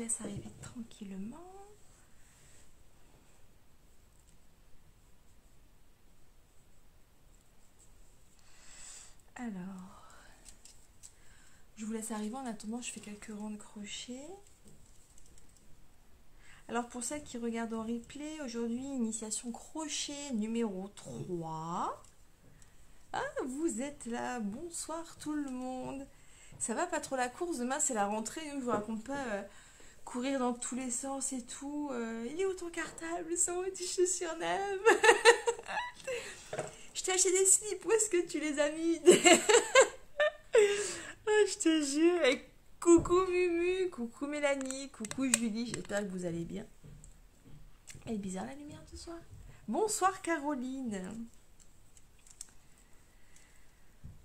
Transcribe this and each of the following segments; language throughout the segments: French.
laisse arriver tranquillement. Alors, je vous laisse arriver. En attendant, je fais quelques rangs de crochet. Alors, pour celles qui regardent en replay, aujourd'hui, initiation crochet numéro 3. Ah, vous êtes là. Bonsoir tout le monde. Ça va pas trop la course? Demain, c'est la rentrée. Je vous raconte pas courir dans tous les sens et tout. Il est où ton cartable? Sont où tes chaussures neuves? Je t'ai acheté des slips. Où est-ce que tu les as mis? Oh, je te jure. Et coucou Mumu, coucou Mélanie, coucou Julie. J'espère que vous allez bien. Elle est bizarre la lumière ce soir. Bonsoir Caroline.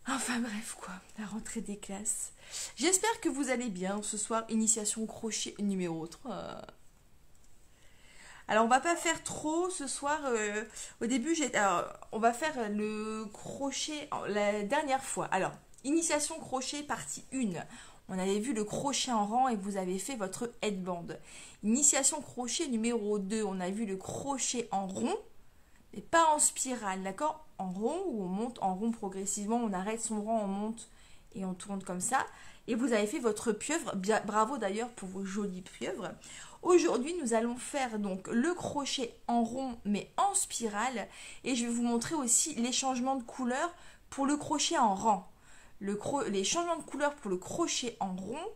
Enfin bref quoi, la rentrée des classes. J'espère que vous allez bien ce soir. Initiation crochet numéro 3. Alors on va pas faire trop ce soir. Au début, on va faire le crochet la dernière fois. Alors, initiation crochet partie 1. On avait vu le crochet en rang et vous avez fait votre headband. Initiation crochet numéro 2. On a vu le crochet en rond, mais pas en spirale, d'accord? En rond, où on monte en rond progressivement. On arrête son rang, on monte et on tourne comme ça. Et vous avez fait votre pieuvre. Bien, bravo d'ailleurs pour vos jolies pieuvres. Aujourd'hui, nous allons faire donc le crochet en rond, mais en spirale. Et je vais vous montrer aussi les changements de couleur pour le crochet en rang. Les changements de couleur pour le crochet en rond,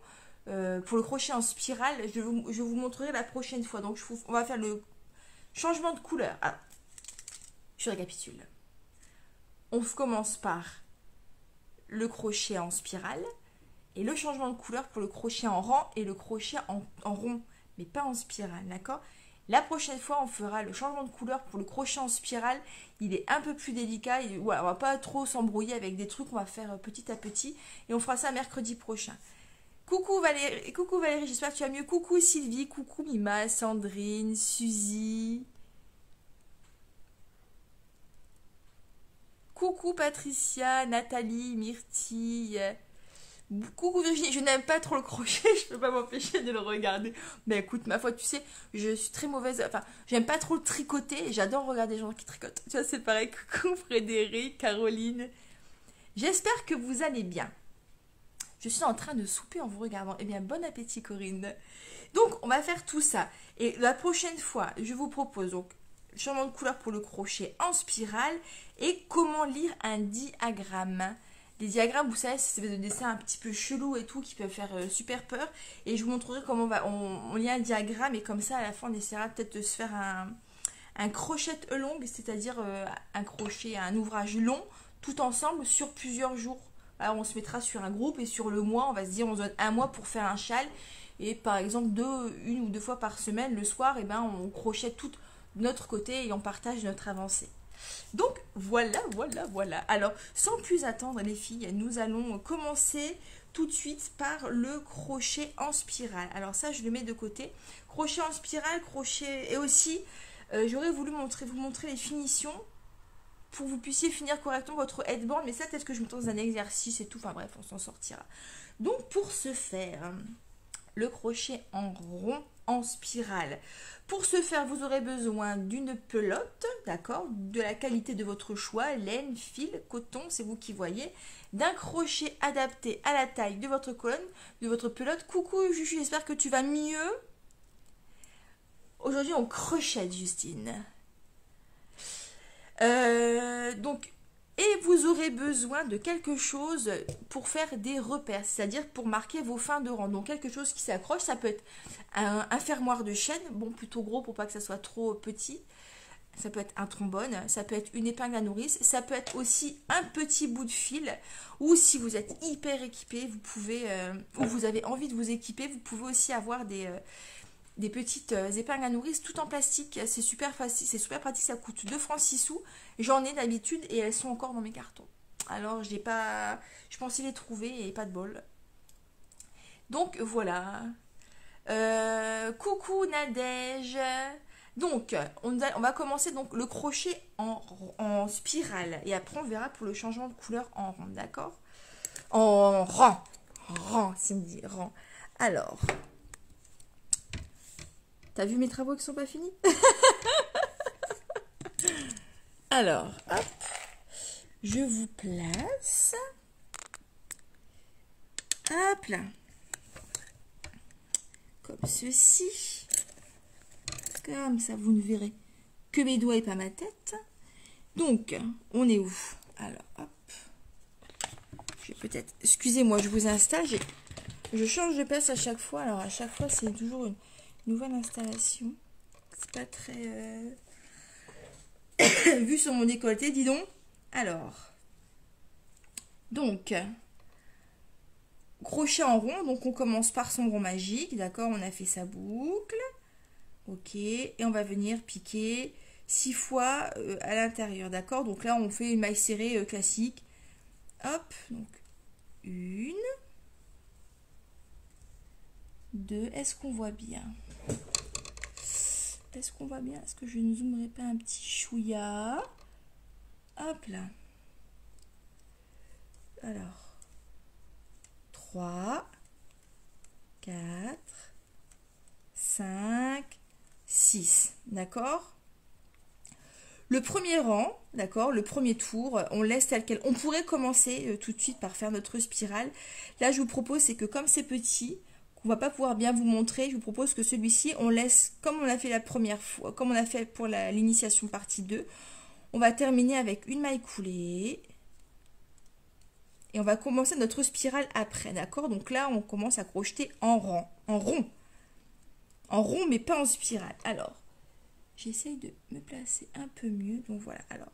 pour le crochet en spirale, je vous montrerai la prochaine fois. Donc, on va faire le changement de couleur. Alors, je récapitule. On commence par le crochet en spirale et le changement de couleur pour le crochet en rang et le crochet en rond, mais pas en spirale, d'accord? La prochaine fois, on fera le changement de couleur pour le crochet en spirale. Il est un peu plus délicat. Voilà, on va pas trop s'embrouiller avec des trucs. On va faire petit à petit. Et on fera ça mercredi prochain. Coucou Valérie, j'espère que tu vas mieux. Coucou Sylvie, coucou Mima, Sandrine, Suzy. Coucou Patricia, Nathalie, Myrtille. Coucou Virginie, je n'aime pas trop le crochet, je peux pas m'empêcher de le regarder. Mais écoute, ma foi, tu sais, je suis très mauvaise, enfin, j'aime pas trop le tricoter, j'adore regarder les gens qui tricotent. Tu vois, c'est pareil, coucou Frédéric, Caroline. J'espère que vous allez bien. Je suis en train de souper en vous regardant. Eh bien, bon appétit Corinne. Donc, on va faire tout ça. Et la prochaine fois, je vous propose donc changement de couleur pour le crochet en spirale et comment lire un diagramme. Les diagrammes, vous savez, c'est des dessins un petit peu chelous et tout qui peuvent faire super peur. Et je vous montrerai comment on lit un diagramme et comme ça, à la fin, on essaiera peut-être de se faire un crochet long, c'est-à-dire un crochet, un ouvrage long, tout ensemble sur plusieurs jours. Alors, on se mettra sur un groupe et sur le mois, on va se dire, on se donne un mois pour faire un châle. Et par exemple, une ou deux fois par semaine, le soir, eh ben, on crochette tout de notre côté et on partage notre avancée. Donc voilà. Alors sans plus attendre les filles, nous allons commencer tout de suite par le crochet en spirale. Alors ça je le mets de côté. Crochet en spirale, crochet et aussi j'aurais voulu vous montrer les finitions pour que vous puissiez finir correctement votre headband. Mais ça peut-être que je me dans un exercice et tout. Enfin bref, on s'en sortira. Donc pour ce faire, le crochet en rond en spirale. Pour ce faire, vous aurez besoin d'une pelote, d'accord, de la qualité de votre choix, laine, fil, coton, c'est vous qui voyez, d'un crochet adapté à la taille de votre colonne, de votre pelote. Coucou Juju, j'espère que tu vas mieux. Aujourd'hui, on crochette, Justine. Et vous aurez besoin de quelque chose pour faire des repères, c'est-à-dire pour marquer vos fins de rang. Donc quelque chose qui s'accroche, ça peut être un fermoir de chaîne, bon plutôt gros pour pas que ça soit trop petit. Ça peut être un trombone, ça peut être une épingle à nourrice, ça peut être aussi un petit bout de fil. Ou si vous êtes hyper équipé, vous pouvez, ou vous avez envie de vous équiper, vous pouvez aussi avoir des petites épingles à nourrice tout en plastique. C'est super facile, c'est super pratique, ça coûte 2 francs 6 sous. J'en ai d'habitude et elles sont encore dans mes cartons. Alors je pensais les trouver et pas de bol. Donc voilà. Coucou Nadège. Donc on va commencer donc le crochet en spirale et après on verra pour le changement de couleur en rond, d'accord? En rang, c'est me dit rang. Alors T'as vu mes travaux qui sont pas finis? Alors, hop, je vous place. Hop là. Comme ceci. Comme ça, vous ne verrez que mes doigts et pas ma tête. Donc, on est où? Alors, hop. Je vais peut-être... Excusez-moi, je vous installe. Je change de place à chaque fois. Alors, à chaque fois, c'est toujours une nouvelle installation. C'est pas très... vu sur mon décolleté, dis donc. Alors, donc, crochet en rond. Donc, on commence par son rond magique. D'accord, on a fait sa boucle. Ok, et on va venir piquer 6 fois à l'intérieur. D'accord, donc là, on fait une maille serrée classique. Hop, donc 1, 2, est-ce qu'on voit bien? Est-ce qu'on voit bien? Est-ce que je ne zoomerai pas un petit chouïa? Hop là. Alors, 3, 4, 5, 6. D'accord? Le premier rang, d'accord, le premier tour, on laisse tel quel. On pourrait commencer tout de suite par faire notre spirale. Là, je vous propose, c'est que comme c'est petit, qu'on va pas pouvoir bien vous montrer, je vous propose que celui-ci, on laisse comme on a fait la première fois, comme on a fait pour l'initiation partie 2. On va terminer avec une maille coulée. Et on va commencer notre spirale après, d'accord? Donc là, on commence à crocheter en rang, en rond. En rond, mais pas en spirale. Alors, j'essaye de me placer un peu mieux. Donc voilà, alors,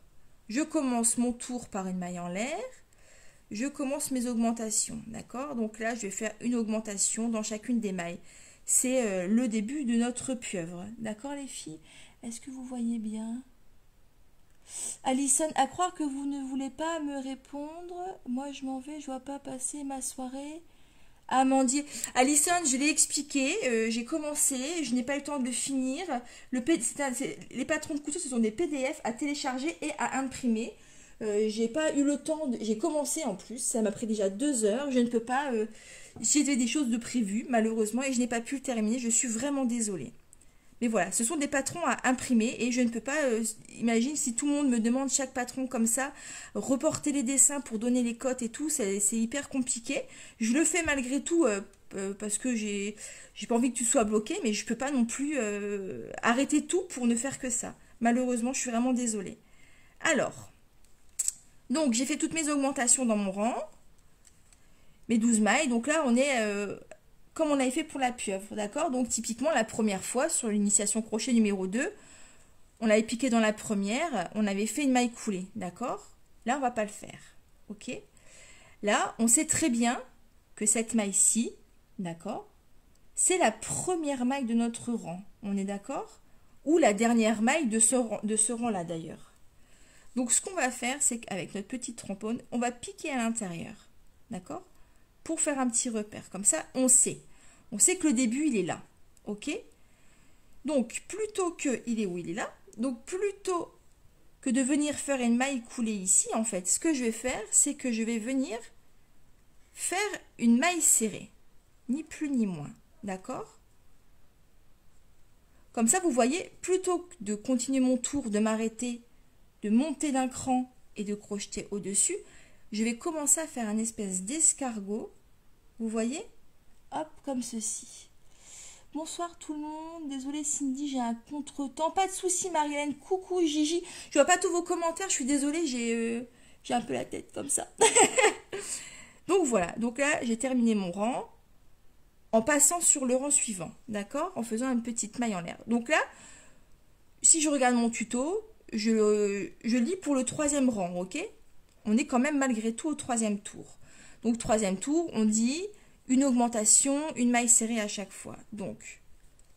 je commence mon tour par une maille en l'air. Je commence mes augmentations, d'accord? Donc là, je vais faire une augmentation dans chacune des mailles. C'est le début de notre pieuvre. D'accord, les filles? Est-ce que vous voyez bien? Alison, à croire que vous ne voulez pas me répondre. Moi, je m'en vais, je ne vois pas passer ma soirée. Amandine, Alison, je l'ai expliqué, j'ai commencé, je n'ai pas eu le temps de le finir. Les patrons de couteaux, ce sont des PDF à télécharger et à imprimer. J'ai pas eu le temps, j'ai commencé en plus, ça m'a pris déjà 2 heures, je ne peux pas, j'ai des choses de prévues malheureusement et je n'ai pas pu le terminer, je suis vraiment désolée. Mais voilà, ce sont des patrons à imprimer et je ne peux pas, imagine si tout le monde me demande chaque patron comme ça, reporter les dessins pour donner les cotes et tout, c'est hyper compliqué. Je le fais malgré tout parce que j'ai pas envie que tu sois bloqué, mais je peux pas non plus arrêter tout pour ne faire que ça. Malheureusement, je suis vraiment désolée. Alors, donc j'ai fait toutes mes augmentations dans mon rang, mes 12 mailles, donc là on est... comme on avait fait pour la pieuvre, d'accord? Donc typiquement la première fois sur l'initiation crochet numéro 2, on l'avait piqué dans la première, on avait fait une maille coulée, d'accord? Là on va pas le faire, ok? Là on sait très bien que cette maille-ci, d'accord? C'est la première maille de notre rang, on est d'accord? Ou la dernière maille de ce rang-là d'ailleurs. Donc ce qu'on va faire, c'est qu'avec notre petite trompone, on va piquer à l'intérieur, d'accord? Pour faire un petit repère. Comme ça, on sait. On sait que le début, il est là. OK? Donc, plutôt que... Il est où? Il est là. Donc, plutôt que de venir faire une maille coulée ici, en fait, ce que je vais faire, c'est que je vais venir faire une maille serrée. Ni plus ni moins. D'accord? Comme ça, vous voyez, plutôt que de continuer mon tour, de m'arrêter, de monter d'un cran et de crocheter au-dessus, je vais commencer à faire un espèce d'escargot. Vous voyez? Hop, comme ceci. Bonsoir tout le monde. Désolée Cindy, j'ai un contretemps. Pas de souci Marilène. Coucou Gigi. Je vois pas tous vos commentaires. Je suis désolée, j'ai un peu la tête comme ça. Donc voilà. Donc là, j'ai terminé mon rang en passant sur le rang suivant. D'accord? En faisant une petite maille en l'air. Donc là, si je regarde mon tuto, je lis pour le 3e rang. Ok? On est quand même malgré tout au 3e tour. Donc 3e tour, on dit une augmentation, une maille serrée à chaque fois. Donc,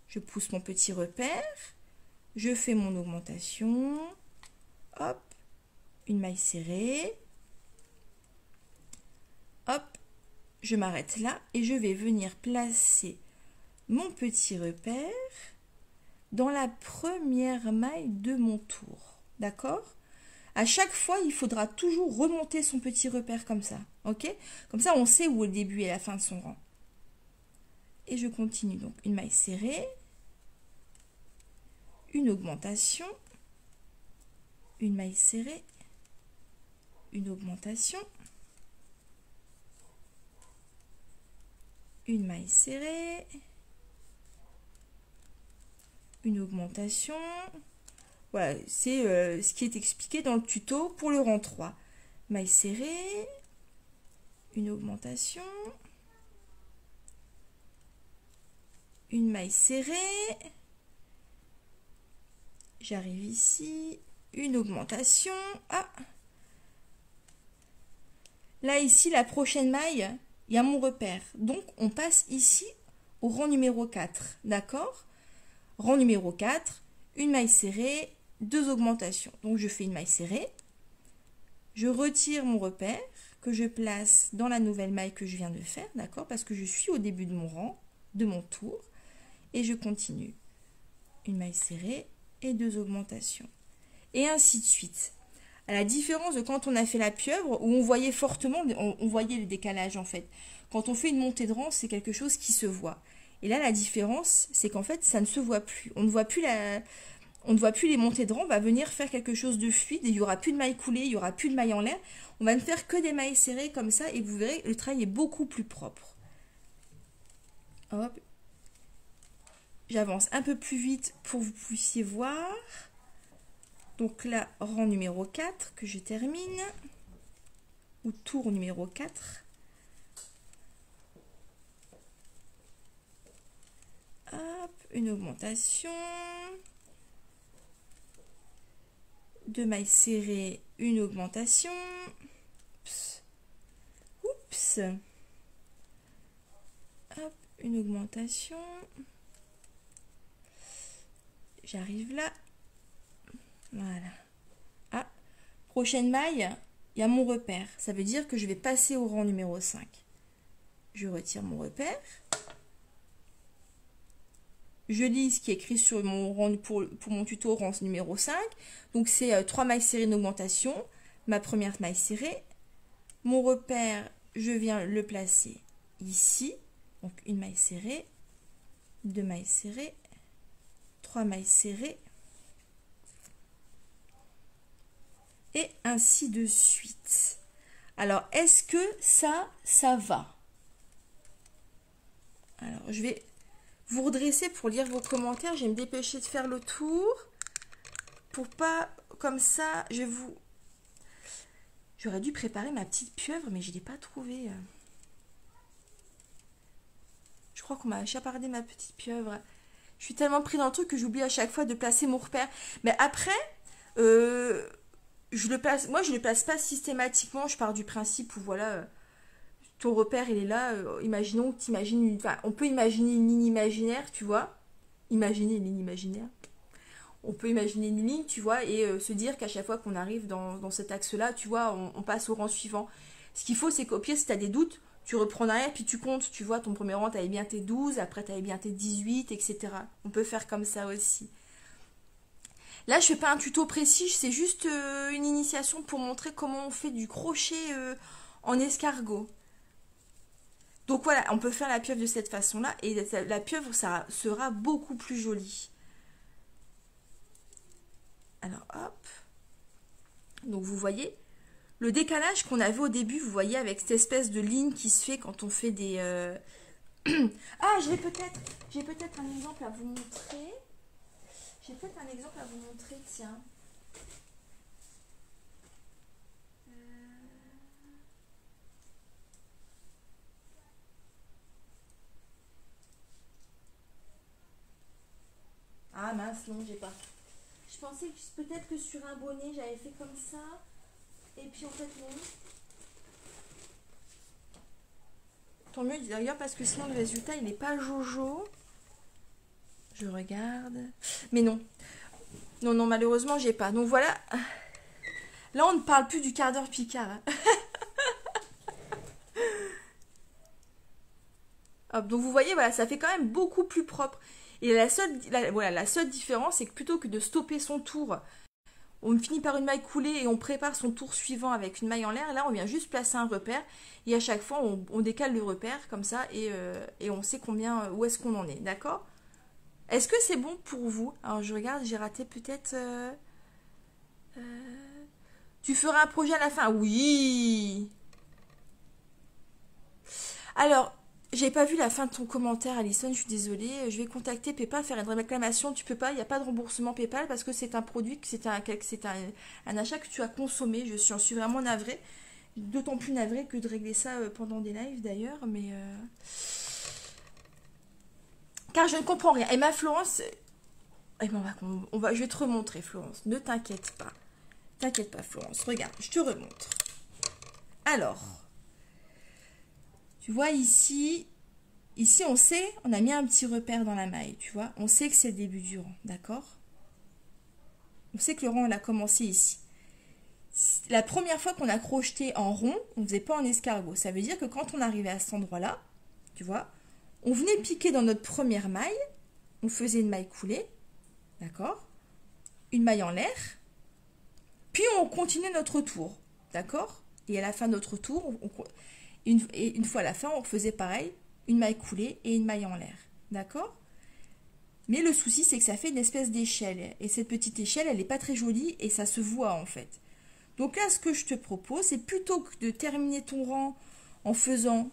je pousse mon petit repère, je fais mon augmentation, hop, une maille serrée, hop, je m'arrête là et je vais venir placer mon petit repère dans la première maille de mon tour. D'accord ? À chaque fois, il faudra toujours remonter son petit repère comme ça, ok? Comme ça, on sait où est le début et la fin de son rang. Et je continue donc une maille serrée. une augmentation, une maille serrée, une augmentation, une maille serrée, une augmentation. Voilà, c'est ce qui est expliqué dans le tuto pour le rang 3. Maille serrée, une augmentation, une maille serrée, j'arrive ici, une augmentation. Ah, là ici la prochaine maille, il y a mon repère, donc on passe ici au rang numéro 4, d'accord? Rang numéro 4, une maille serrée, deux augmentations. Donc je fais une maille serrée, je retire mon repère que je place dans la nouvelle maille que je viens de faire, d'accord? Parce que je suis au début de mon rang, de mon tour, et je continue. Une maille serrée et deux augmentations. Et ainsi de suite. À la différence de quand on a fait la pieuvre, où on voyait fortement, on voyait le décalage en fait. Quand on fait une montée de rang, c'est quelque chose qui se voit. Et là, la différence, c'est qu'en fait, ça ne se voit plus. On ne voit plus les montées de rang. On va venir faire quelque chose de fluide. Et il n'y aura plus de mailles coulées, il n'y aura plus de mailles en l'air. On va ne faire que des mailles serrées comme ça. Et vous verrez, le travail est beaucoup plus propre. Hop. J'avance un peu plus vite pour que vous puissiez voir. Donc là, rang numéro 4 que je termine. Ou tour numéro 4. Hop, une augmentation. Deux mailles serrées, une augmentation. Oups. Oups. Hop, une augmentation. J'arrive là. Voilà. Ah, prochaine maille, il y a mon repère. Ça veut dire que je vais passer au rang numéro 5. Je retire mon repère. Je lis ce qui est écrit sur mon rang pour mon tuto rang numéro 5. Donc c'est 3 mailles serrées d'augmentation. Ma première maille serrée. Mon repère, je viens le placer ici. Donc une maille serrée, deux mailles serrées, 3 mailles serrées. Et ainsi de suite. Alors, est-ce que ça va? Alors, je vais vous redresser pour lire vos commentaires. Je vais me dépêcher de faire le tour. Pour pas, comme ça, J'aurais dû préparer ma petite pieuvre, mais je ne l'ai pas trouvée. Je crois qu'on m'a chapardé ma petite pieuvre. Je suis tellement pris dans le truc que j'oublie à chaque fois de placer mon repère. Mais après, je le place pas systématiquement. Je pars du principe où voilà, ton repère il est là. Imaginons que t'imagines on peut imaginer une ligne imaginaire, tu vois. Imaginer une ligne imaginaire. On peut imaginer une ligne, tu vois, et se dire qu'à chaque fois qu'on arrive dans cet axe-là, tu vois, on passe au rang suivant. Ce qu'il faut, c'est qu'au pire, si tu as des doutes, tu reprends derrière, puis tu comptes, tu vois, ton premier rang, tu avais bien tes 12, après tu avais bien tes 18, etc. On peut faire comme ça aussi. Là, je fais pas un tuto précis, c'est juste une initiation pour montrer comment on fait du crochet en escargot. Donc voilà, on peut faire la pieuvre de cette façon-là, et la pieuvre, ça sera beaucoup plus jolie. Alors, hop. Donc, vous voyez, le décalage qu'on avait au début, vous voyez, avec cette espèce de ligne qui se fait quand on fait des... Ah, j'ai peut-être un exemple à vous montrer. Tiens. Ah mince, non, j'ai pas. Je pensais que peut-être que sur un bonnet, j'avais fait comme ça. Et puis en fait, non. Tant mieux d'ailleurs, parce que sinon le résultat, il n'est pas jojo. Je regarde. Mais non. Non, malheureusement, j'ai pas. Donc voilà. Là, on ne parle plus du quart d'heure Picard. Hop, donc vous voyez, voilà, ça fait quand même beaucoup plus propre. Et la seule différence, c'est que plutôt que de stopper son tour, on finit par une maille coulée et on prépare son tour suivant avec une maille en l'air. Là, on vient juste placer un repère. Et à chaque fois, on décale le repère comme ça et on sait où est-ce qu'on en est. D'accord? Est-ce que c'est bon pour vous? Alors je regarde, j'ai raté peut-être... Tu feras un projet à la fin? Oui. Alors, j'ai pas vu la fin de ton commentaire, Alison, je suis désolée. Je vais contacter PayPal, faire une réclamation. Tu peux pas, il n'y a pas de remboursement PayPal parce que c'est un produit, un achat que tu as consommé. J'en suis vraiment navrée. D'autant plus navrée que de régler ça pendant des lives d'ailleurs. Mais car je ne comprends rien. Et ma Florence, eh ben, je vais te remontrer, Florence. Ne t'inquiète pas. T'inquiète pas, Florence. Regarde, je te remontre. Alors, tu vois ici, on sait, on a mis un petit repère dans la maille, tu vois. On sait que c'est le début du rang, d'accord? On sait que le rang, on a commencé ici. La première fois qu'on a crocheté en rond, on ne faisait pas en escargot. Ça veut dire que quand on arrivait à cet endroit-là, tu vois, on venait piquer dans notre première maille, on faisait une maille coulée, d'accord? Une maille en l'air, puis on continuait notre tour, d'accord? Et à la fin de notre tour, une fois à la fin, on faisait pareil, une maille coulée et une maille en l'air, d'accord? Mais le souci, c'est que ça fait une espèce d'échelle. Et cette petite échelle, elle n'est pas très jolie et ça se voit en fait. Donc là, ce que je te propose, c'est plutôt que de terminer ton rang en faisant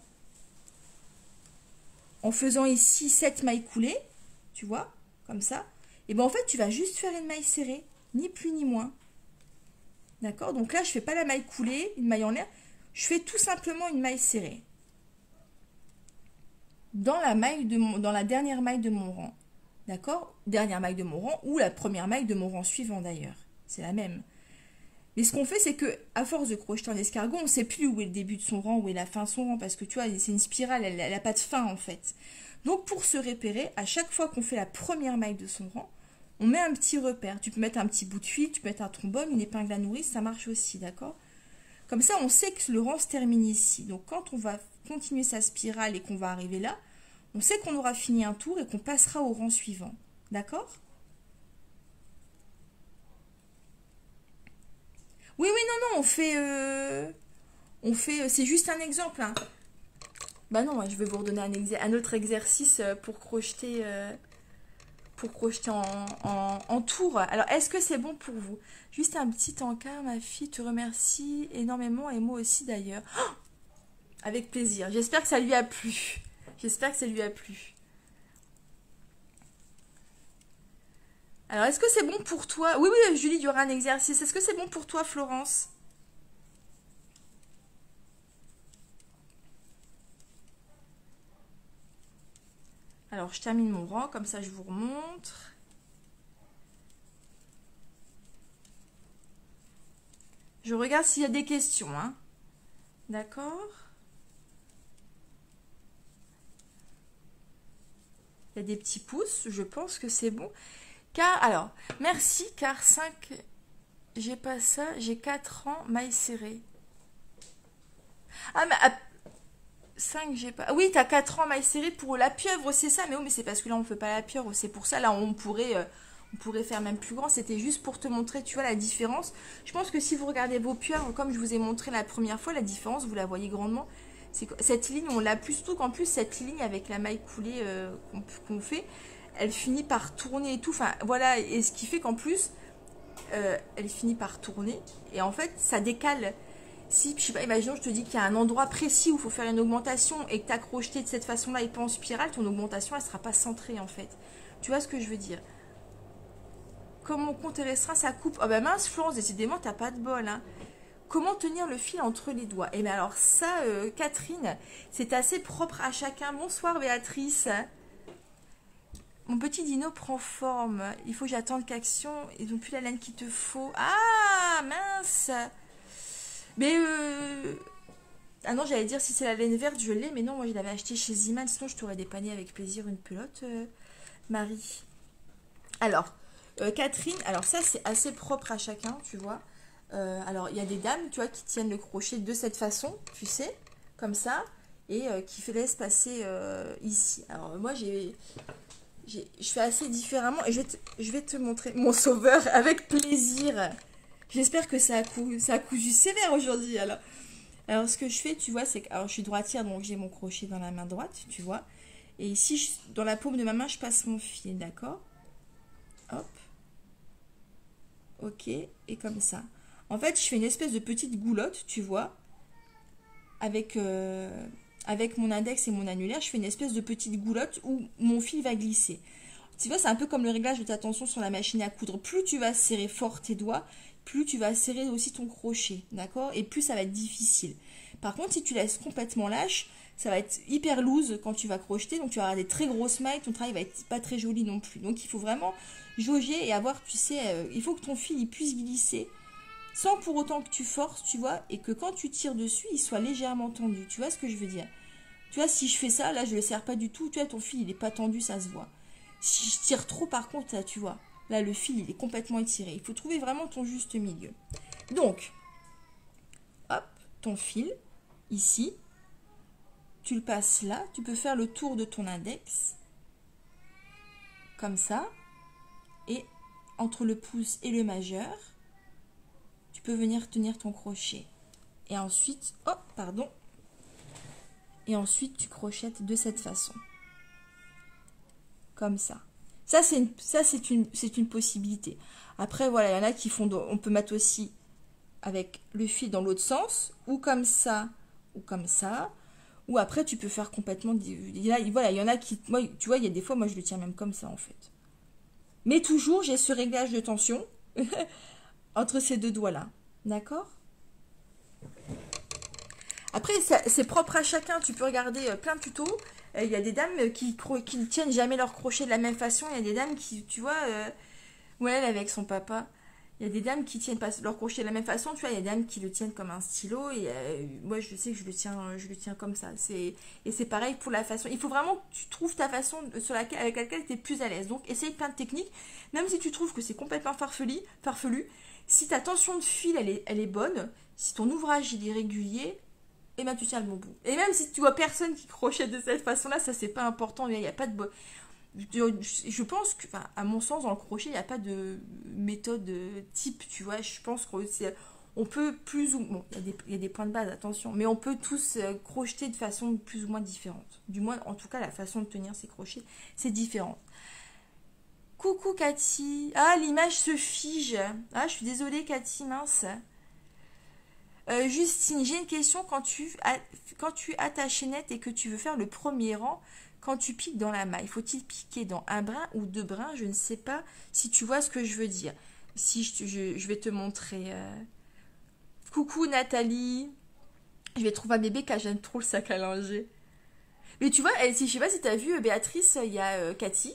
ici 7 mailles coulées, tu vois, comme ça, et bien en fait, tu vas juste faire une maille serrée, ni plus ni moins. D'accord? Donc là, je ne fais pas la maille coulée, une maille en l'air, je fais tout simplement une maille serrée. Dans la dernière maille de mon rang. D'accord? Dernière maille de mon rang ou la première maille de mon rang suivant d'ailleurs. C'est la même. Mais ce qu'on fait, c'est que à force de crocheter en escargot, on ne sait plus où est le début de son rang, où est la fin de son rang, parce que tu vois, c'est une spirale, elle n'a pas de fin en fait. Donc pour se repérer, à chaque fois qu'on fait la première maille de son rang, on met un petit repère. Tu peux mettre un petit bout de fil, tu peux mettre un trombone, une épingle à nourrice, ça marche aussi, d'accord? Comme ça, on sait que le rang se termine ici. Donc quand on va continuer sa spirale et qu'on va arriver là, on sait qu'on aura fini un tour et qu'on passera au rang suivant. D'accord? Oui, oui, non, non, c'est juste un exemple. Hein. Bah non, je vais vous redonner un autre exercice pour crocheter en tour. Alors, est-ce que c'est bon pour vous? Juste un petit encart, ma fille te remercie énormément et moi aussi d'ailleurs. Oh, avec plaisir. J'espère que ça lui a plu. J'espère que ça lui a plu. Alors, est-ce que c'est bon pour toi? Oui, oui, Julie, il y aura un exercice. Est-ce que c'est bon pour toi, Florence? Alors, je termine mon rang, comme ça je vous remontre. Je regarde s'il y a des questions, hein. D'accord? Il y a des petits pouces, je pense que c'est bon. Alors, merci, car 5, j'ai pas ça, j'ai 4 ans, maille serrée. Ah, mais 5, j'ai pas... Oui, t'as 4 ans, maille serrée pour la pieuvre, c'est ça. Mais oui, mais c'est parce que là, on fait pas la pieuvre, c'est pour ça. Là, on pourrait faire même plus grand. C'était juste pour te montrer, tu vois, la différence. Je pense que si vous regardez vos pieuvres, comme je vous ai montré la première fois, la différence, vous la voyez grandement. C'est que cette ligne, on l'a plus, surtout qu'en plus, cette ligne avec la maille coulée qu'on fait, elle finit par tourner et tout. Enfin, voilà, et ce qui fait qu'en plus, elle finit par tourner. Et en fait, ça décale. Si, je sais pas, imaginons, je te dis qu'il y a un endroit précis où il faut faire une augmentation et que tu as crocheté de cette façon-là et pas en spirale, ton augmentation, elle sera pas centrée en fait. Tu vois ce que je veux dire? Comme mon compte est restreint, ça coupe. Oh bah mince, Florence, décidément, t'as pas de bol. Hein. Comment tenir le fil entre les doigts? Eh bien alors ça, Catherine, c'est assez propre à chacun. Bonsoir Béatrice. Mon petit dino prend forme. Il faut que j'attende qu'action. Ils n'ont plus la laine qu'il te faut. Ah, mince. Mais ah non, j'allais dire si c'est la laine verte, je l'ai. Mais non, moi je l'avais acheté chez Ziman. Sinon, je t'aurais dépanné avec plaisir une pelote, Marie. Alors, Catherine, alors ça c'est assez propre à chacun, tu vois. Alors, il y a des dames, tu vois, qui tiennent le crochet de cette façon, tu sais, comme ça, et qui laissent passer ici. Alors, moi, je fais assez différemment, et je vais te montrer mon sauveur avec plaisir. J'espère que ça a cousu sévère aujourd'hui, alors, ce que je fais, tu vois, c'est que, alors, je suis droitière, donc j'ai mon crochet dans la main droite, tu vois, Et ici, dans la paume de ma main, je passe mon fil, d'accord? Hop. Ok, et comme ça. En fait, je fais une espèce de petite goulotte, tu vois, avec, avec mon index et mon annulaire, je fais une espèce de petite goulotte où mon fil va glisser. Tu vois, c'est un peu comme le réglage de ta tension sur la machine à coudre. Plus tu vas serrer fort tes doigts, plus tu vas serrer aussi ton crochet, d'accord? Et plus ça va être difficile. Par contre, si tu laisses complètement lâche, ça va être hyper loose quand tu vas crocheter, donc tu vas avoir des très grosses mailles, ton travail va être pas très joli non plus. Donc il faut vraiment jauger et avoir, tu sais, il faut que ton fil il puisse glisser sans pour autant que tu forces, tu vois, et que quand tu tires dessus, il soit légèrement tendu. Tu vois ce que je veux dire? Tu vois, si je fais ça, là, je le serre pas du tout, tu vois, ton fil, il est pas tendu, ça se voit. Si je tire trop, par contre, là, tu vois, là, le fil, il est complètement étiré. Il faut trouver vraiment ton juste milieu. Donc, hop, ton fil, ici, tu le passes là, tu peux faire le tour de ton index, comme ça, et entre le pouce et le majeur, tu peux venir tenir ton crochet. Et ensuite, oh, pardon, et ensuite tu crochettes de cette façon. Comme ça. Ça, c'est une possibilité. Après, voilà, il y en a qui font, on peut mettre aussi avec le fil dans l'autre sens, ou comme ça, ou comme ça. Ou après, tu peux faire complètement... Voilà, il y en a qui... Moi, tu vois, il y a des fois, moi, je le tiens même comme ça, en fait. Mais toujours, j'ai ce réglage de tension entre ces deux doigts-là. D'accord? Après, c'est propre à chacun. Tu peux regarder plein de tutos. Il y a des dames qui ne tiennent jamais leur crochet de la même façon. Il y a des dames qui, tu vois, ouais, elle avec son papa. Il y a des dames qui tiennent pas leur crochet de la même façon. Tu vois, il y a des dames qui le tiennent comme un stylo. Et moi, je sais que je le tiens comme ça. Et c'est pareil pour la façon. Il faut vraiment que tu trouves ta façon avec laquelle tu es plus à l'aise. Donc, essaye plein de techniques. Même si tu trouves que c'est complètement farfelu. Si ta tension de fil, elle est bonne. Si ton ouvrage, il est régulier, et ben tu tiens le bon bout. Et même si tu vois personne qui crochette de cette façon-là, ça c'est pas important. Il n'y a pas de... Je pense que, enfin, à mon sens, dans le crochet, il n'y a pas de méthode type, tu vois. Je pense qu'on peut plus ou... Bon, il y a des points de base, attention. Mais on peut tous crocheter de façon plus ou moins différente. Du moins, en tout cas, la façon de tenir ces crochets, c'est différent. Coucou Cathy. Ah, l'image se fige. Ah, je suis désolée Cathy, mince. Justine, j'ai une question. Quand tu as ta chaînette et que tu veux faire le premier rang, quand tu piques dans la maille, faut-il piquer dans un brin ou deux brins? Je ne sais pas si tu vois ce que je veux dire. Si je vais te montrer. Coucou Nathalie. Je vais trouver un bébé car j'aime trop le sac à langer. Mais tu vois, je sais pas si tu as vu Béatrice, il y a Cathy.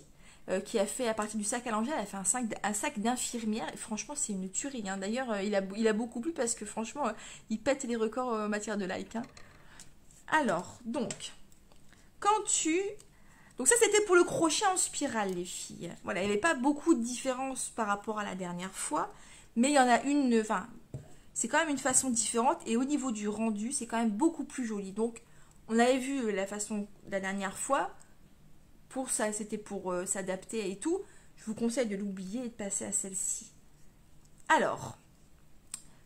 Qui a fait à partir du sac à langer, elle a fait un sac d'infirmière et franchement c'est une tuerie, hein. D'ailleurs il a beaucoup plu parce que franchement il pète les records en matière de like, hein. Alors donc donc ça c'était pour le crochet en spirale les filles, voilà, il n'y avait pas beaucoup de différence par rapport à la dernière fois, mais il y en a une, enfin c'est quand même une façon différente et au niveau du rendu c'est quand même beaucoup plus joli. Donc on avait vu la façon la dernière fois. Pour ça, c'était pour s'adapter et tout. Je vous conseille de l'oublier et de passer à celle-ci. Alors,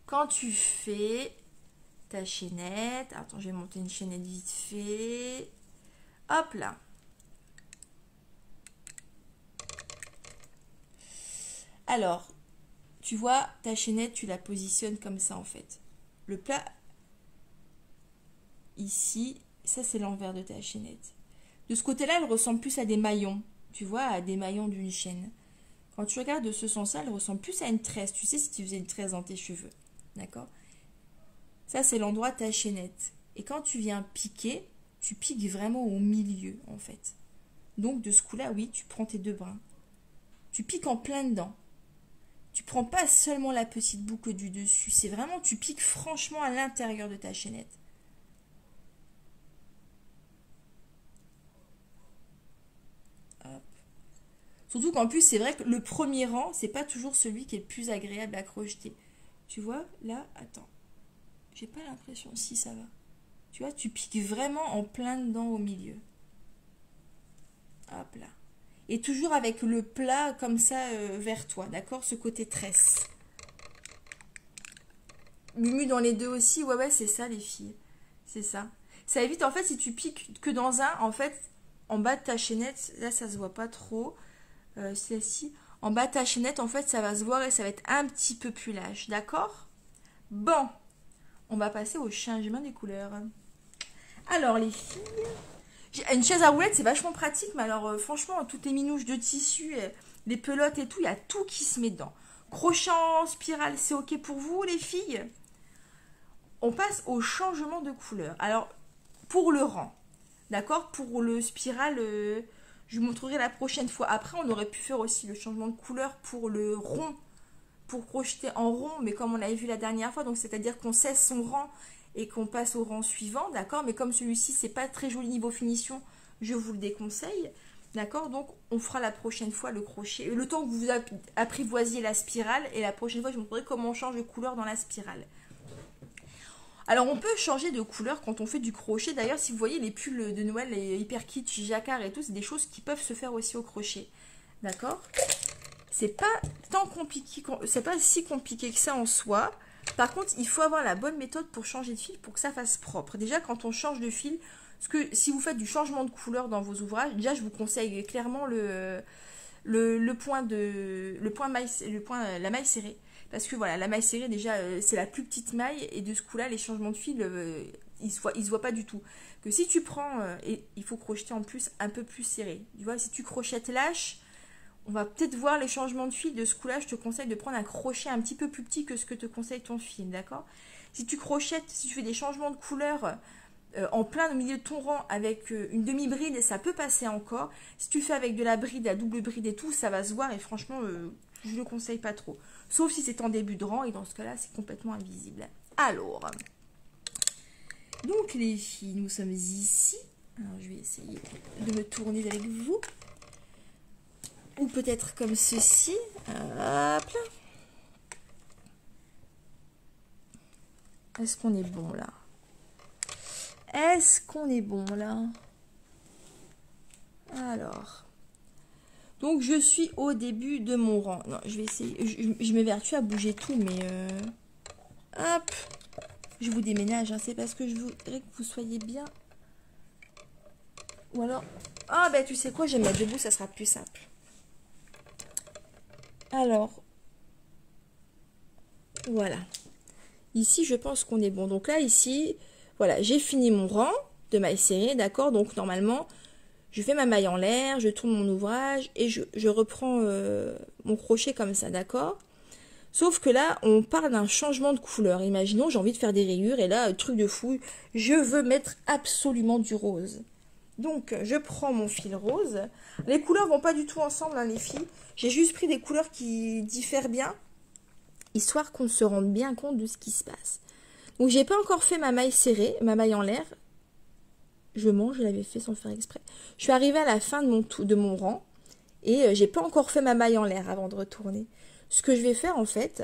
quand tu fais ta chaînette... Attends, je vais monter une chaînette vite fait. Hop là. Alors, tu vois, ta chaînette, tu la positionnes comme ça en fait. Le plat, ici, ça c'est l'envers de ta chaînette. De ce côté-là, elle ressemble plus à des maillons, tu vois, à des maillons d'une chaîne. Quand tu regardes de ce sens-là, elle ressemble plus à une tresse. Tu sais, si tu faisais une tresse dans tes cheveux, d'accord? Ça, c'est l'endroit de ta chaînette. Et quand tu viens piquer, tu piques vraiment au milieu, en fait. Donc, de ce coup-là, oui, tu prends tes deux brins. Tu piques en plein dedans. Tu prends pas seulement la petite boucle du dessus. C'est vraiment, tu piques franchement à l'intérieur de ta chaînette. Surtout qu'en plus, c'est vrai que le premier rang, c'est pas toujours celui qui est le plus agréable à crocheter. Tu vois, là, attends. J'ai pas l'impression, si ça va. Tu vois, tu piques vraiment en plein dedans au milieu. Hop là. Et toujours avec le plat comme ça vers toi, d'accord? Ce côté tresse. Mumu dans les deux aussi, ouais, c'est ça les filles. C'est ça. Ça évite en fait, si tu piques que dans un, en fait, en bas de ta chaînette, là ça se voit pas trop, celle-ci, en bas de ta chaînette, en fait, ça va se voir et ça va être un petit peu plus lâche, d'accord? Bon, on va passer au changement des couleurs. Alors, les filles, une chaise à roulettes, c'est vachement pratique, mais alors, franchement, toutes les minouches de tissu, les pelotes et tout, il y a tout qui se met dedans. Crochet en spirale, c'est ok pour vous, les filles? On passe au changement de couleur. Alors, pour le rang, d'accord? Pour le spirale, je vous montrerai la prochaine fois. Après, on aurait pu faire aussi le changement de couleur pour le rond, pour crocheter en rond, mais comme on avait vu la dernière fois, donc c'est-à-dire qu'on cesse son rang et qu'on passe au rang suivant, d'accord? Mais comme celui-ci, c'est pas très joli niveau finition, je vous le déconseille, d'accord? Donc, on fera la prochaine fois le crochet, le temps que vous apprivoisiez la spirale, et la prochaine fois, je vous montrerai comment on change de couleur dans la spirale. Alors, on peut changer de couleur quand on fait du crochet. D'ailleurs, si vous voyez les pulls de Noël, les hyper kitsch, jacquard et tout, c'est des choses qui peuvent se faire aussi au crochet. D'accord? C'est pas tant compliqué, c'est pas si compliqué que ça en soi. Par contre, il faut avoir la bonne méthode pour changer de fil pour que ça fasse propre. Déjà, quand on change de fil, parce que si vous faites du changement de couleur dans vos ouvrages, déjà, je vous conseille clairement la maille serrée. Parce que voilà, la maille serrée, déjà, c'est la plus petite maille. Et de ce coup-là, les changements de fil, ils se voient pas du tout. Que si tu prends, et il faut crocheter en plus un peu plus serré. Tu vois, si tu crochettes lâche, on va peut-être voir les changements de fil. De ce coup-là, je te conseille de prendre un crochet un petit peu plus petit que ce que te conseille ton fil, d'accord? Si tu crochettes, si tu fais des changements de couleur en plein au milieu de ton rang avec une demi-bride, ça peut passer encore. Si tu fais avec de la bride, la double bride et tout, ça va se voir et franchement, je ne le conseille pas trop. Sauf si c'est en début de rang et dans ce cas-là, c'est complètement invisible. Alors, donc les filles, nous sommes ici. Alors, je vais essayer de me tourner avec vous. Ou peut-être comme ceci. Hop là. Est-ce qu'on est bon là? Est-ce qu'on est bon là? Alors. Donc je suis au début de mon rang. Non, je vais essayer. Je m'évertue à bouger tout, mais hop. Je vous déménage. Hein. C'est parce que je voudrais que vous soyez bien. Ou alors. Ah ben tu sais quoi, je vais me mettre debout, ça sera plus simple. Alors. Voilà. Ici, je pense qu'on est bon. Donc là, ici, voilà, j'ai fini mon rang de mailles serrées, d'accord? Donc normalement, je fais ma maille en l'air, je tourne mon ouvrage et je reprends mon crochet comme ça, d'accord? Sauf que là, on parle d'un changement de couleur. Imaginons, j'ai envie de faire des rayures et là, truc de fou, je veux mettre absolument du rose. Donc, je prends mon fil rose. Les couleurs vont pas du tout ensemble, hein, les filles. J'ai juste pris des couleurs qui diffèrent bien, histoire qu'on se rende bien compte de ce qui se passe. Donc, j'ai pas encore fait ma maille serrée, ma maille en l'air. Je l'avais fait sans faire exprès. Je suis arrivée à la fin de mon rang et j'ai pas encore fait ma maille en l'air avant de retourner. Ce que je vais faire en fait,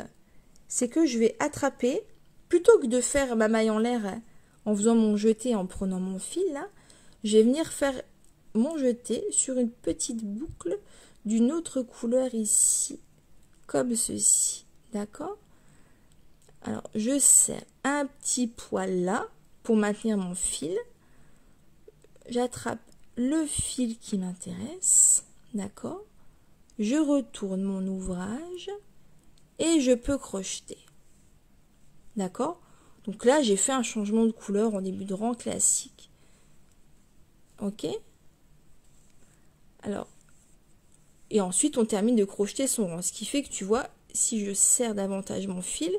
c'est que je vais attraper, plutôt que de faire ma maille en l'air en faisant mon jeté, en prenant mon fil là, je vais venir faire mon jeté sur une petite boucle d'une autre couleur ici, comme ceci, d'accord? Alors je serre un petit poil là pour maintenir mon fil. J'attrape le fil qui m'intéresse, d'accord? Je retourne mon ouvrage et je peux crocheter, d'accord? Donc là, j'ai fait un changement de couleur en début de rang classique, ok? Alors, et ensuite, on termine de crocheter son rang, ce qui fait que tu vois, si je serre davantage mon fil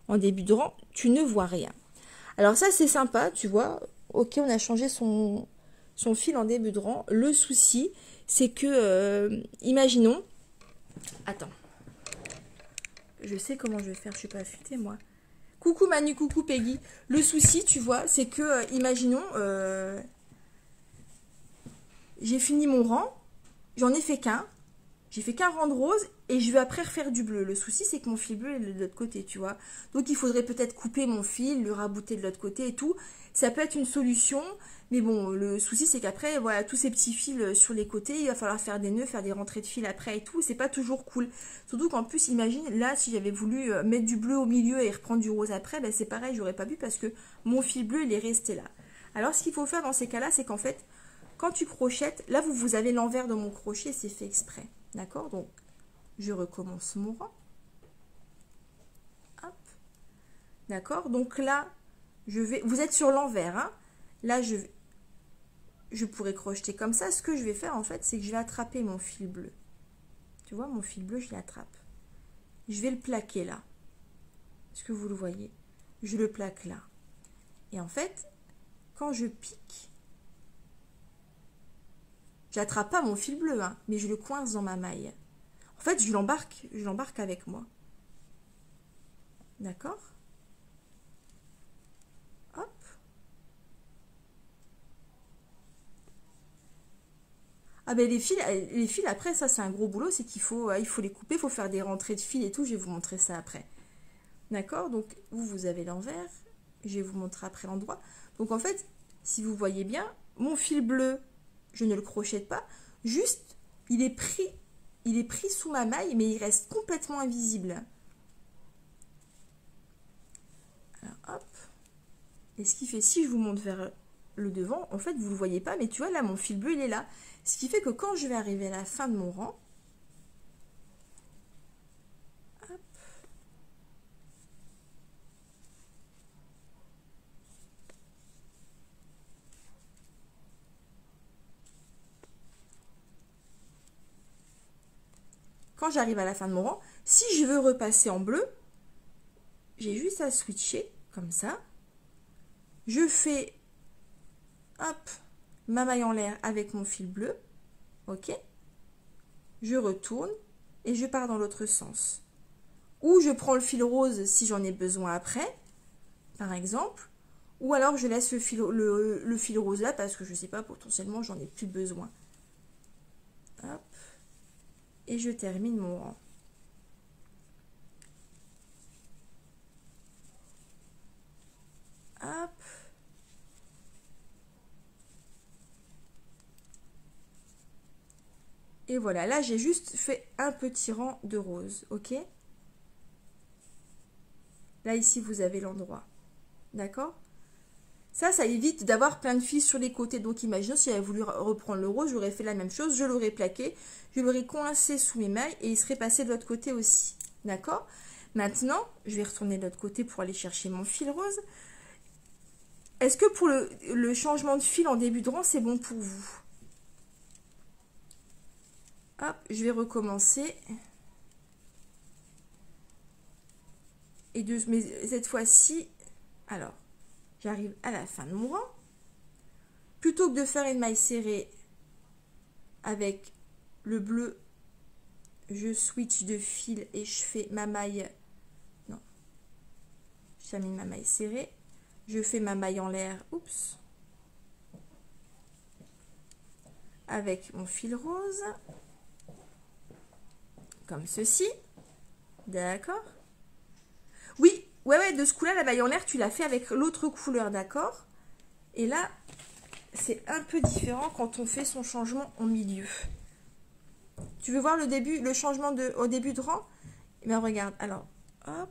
en début de rang, tu ne vois rien. Alors ça, c'est sympa, tu vois, ok, on a changé son fil en début de rang. Le souci, c'est que, imaginons, attends, je sais comment je vais faire, je suis pas affûtée moi. Coucou Manu, coucou Peggy. Le souci, tu vois, c'est que, imaginons, j'ai fini mon rang, j'en ai fait qu'un, j'ai fait qu'un rang de rose et je vais après refaire du bleu. Le souci, c'est que mon fil bleu est de l'autre côté, tu vois. Donc, il faudrait peut-être couper mon fil, le rabouter de l'autre côté et tout. Ça peut être une solution, mais bon, le souci, c'est qu'après, voilà, tous ces petits fils sur les côtés, il va falloir faire des nœuds, faire des rentrées de fil après et tout. C'est pas toujours cool. Surtout qu'en plus, imagine, là, si j'avais voulu mettre du bleu au milieu et reprendre du rose après, ben c'est pareil, j'aurais pas pu parce que mon fil bleu, il est resté là. Alors, ce qu'il faut faire dans ces cas-là, c'est qu'en fait, quand tu crochettes, là, vous avez l'envers de mon crochet, c'est fait exprès. D'accord? Donc, je recommence mon rang. Hop. D'accord? Donc là, je vais... Vous êtes sur l'envers, hein? Là, je pourrais crocheter comme ça. Ce que je vais faire, en fait, c'est que je vais attraper mon fil bleu. Tu vois, mon fil bleu, je l'attrape. Je vais le plaquer là. Est-ce que vous le voyez? Je le plaque là. Et en fait, quand je pique, j'attrape pas mon fil bleu, hein, mais je le coince dans ma maille. En fait, je l'embarque avec moi. D'accord? Hop. Ah ben les fils après, ça c'est un gros boulot, c'est qu'il faut, il faut les couper, il faut faire des rentrées de fils et tout, je vais vous montrer ça après. D'accord? Donc vous avez l'envers, je vais vous montrer après l'endroit. Donc en fait, si vous voyez bien, mon fil bleu, je ne le crochette pas, juste il est pris sous ma maille, mais il reste complètement invisible. Alors hop. Et ce qui fait, si je vous montre vers le devant, en fait vous ne le voyez pas, mais tu vois là mon fil bleu il est là. Ce qui fait que quand je vais arriver à la fin de mon rang, hop, quand j'arrive à la fin de mon rang, si je veux repasser en bleu, j'ai juste à switcher comme ça. Je fais hop, ma maille en l'air avec mon fil bleu, ok, je retourne et je pars dans l'autre sens. Ou je prends le fil rose si j'en ai besoin après, par exemple, ou alors je laisse le fil rose là parce que je sais pas, potentiellement j'en ai plus besoin. Hop, et je termine mon rang. Hop. Et voilà, là j'ai juste fait un petit rang de rose, ok? Là ici vous avez l'endroit, d'accord? Ça évite d'avoir plein de fils sur les côtés. Donc imaginez si j'avais voulu reprendre le rose, j'aurais fait la même chose, je l'aurais plaqué, je l'aurais coincé sous mes mailles et il serait passé de l'autre côté aussi, d'accord? Maintenant, je vais retourner de l'autre côté pour aller chercher mon fil rose. Est-ce que pour le changement de fil en début de rang, c'est bon pour vous? Hop, je vais recommencer. Mais cette fois-ci, alors, j'arrive à la fin de mon rang. Plutôt que de faire une maille serrée avec le bleu, je switch de fil et je fais ma maille. Non, je termine ma maille serrée. Je fais ma maille en l'air. Oups. Avec mon fil rose. Comme ceci. D'accord? Oui, ouais, de ce coup-là, la maille en l'air, tu l'as fait avec l'autre couleur, d'accord? Et là, c'est un peu différent quand on fait son changement au milieu. Tu veux voir le changement au début de rang? Eh bien, regarde. Alors, hop.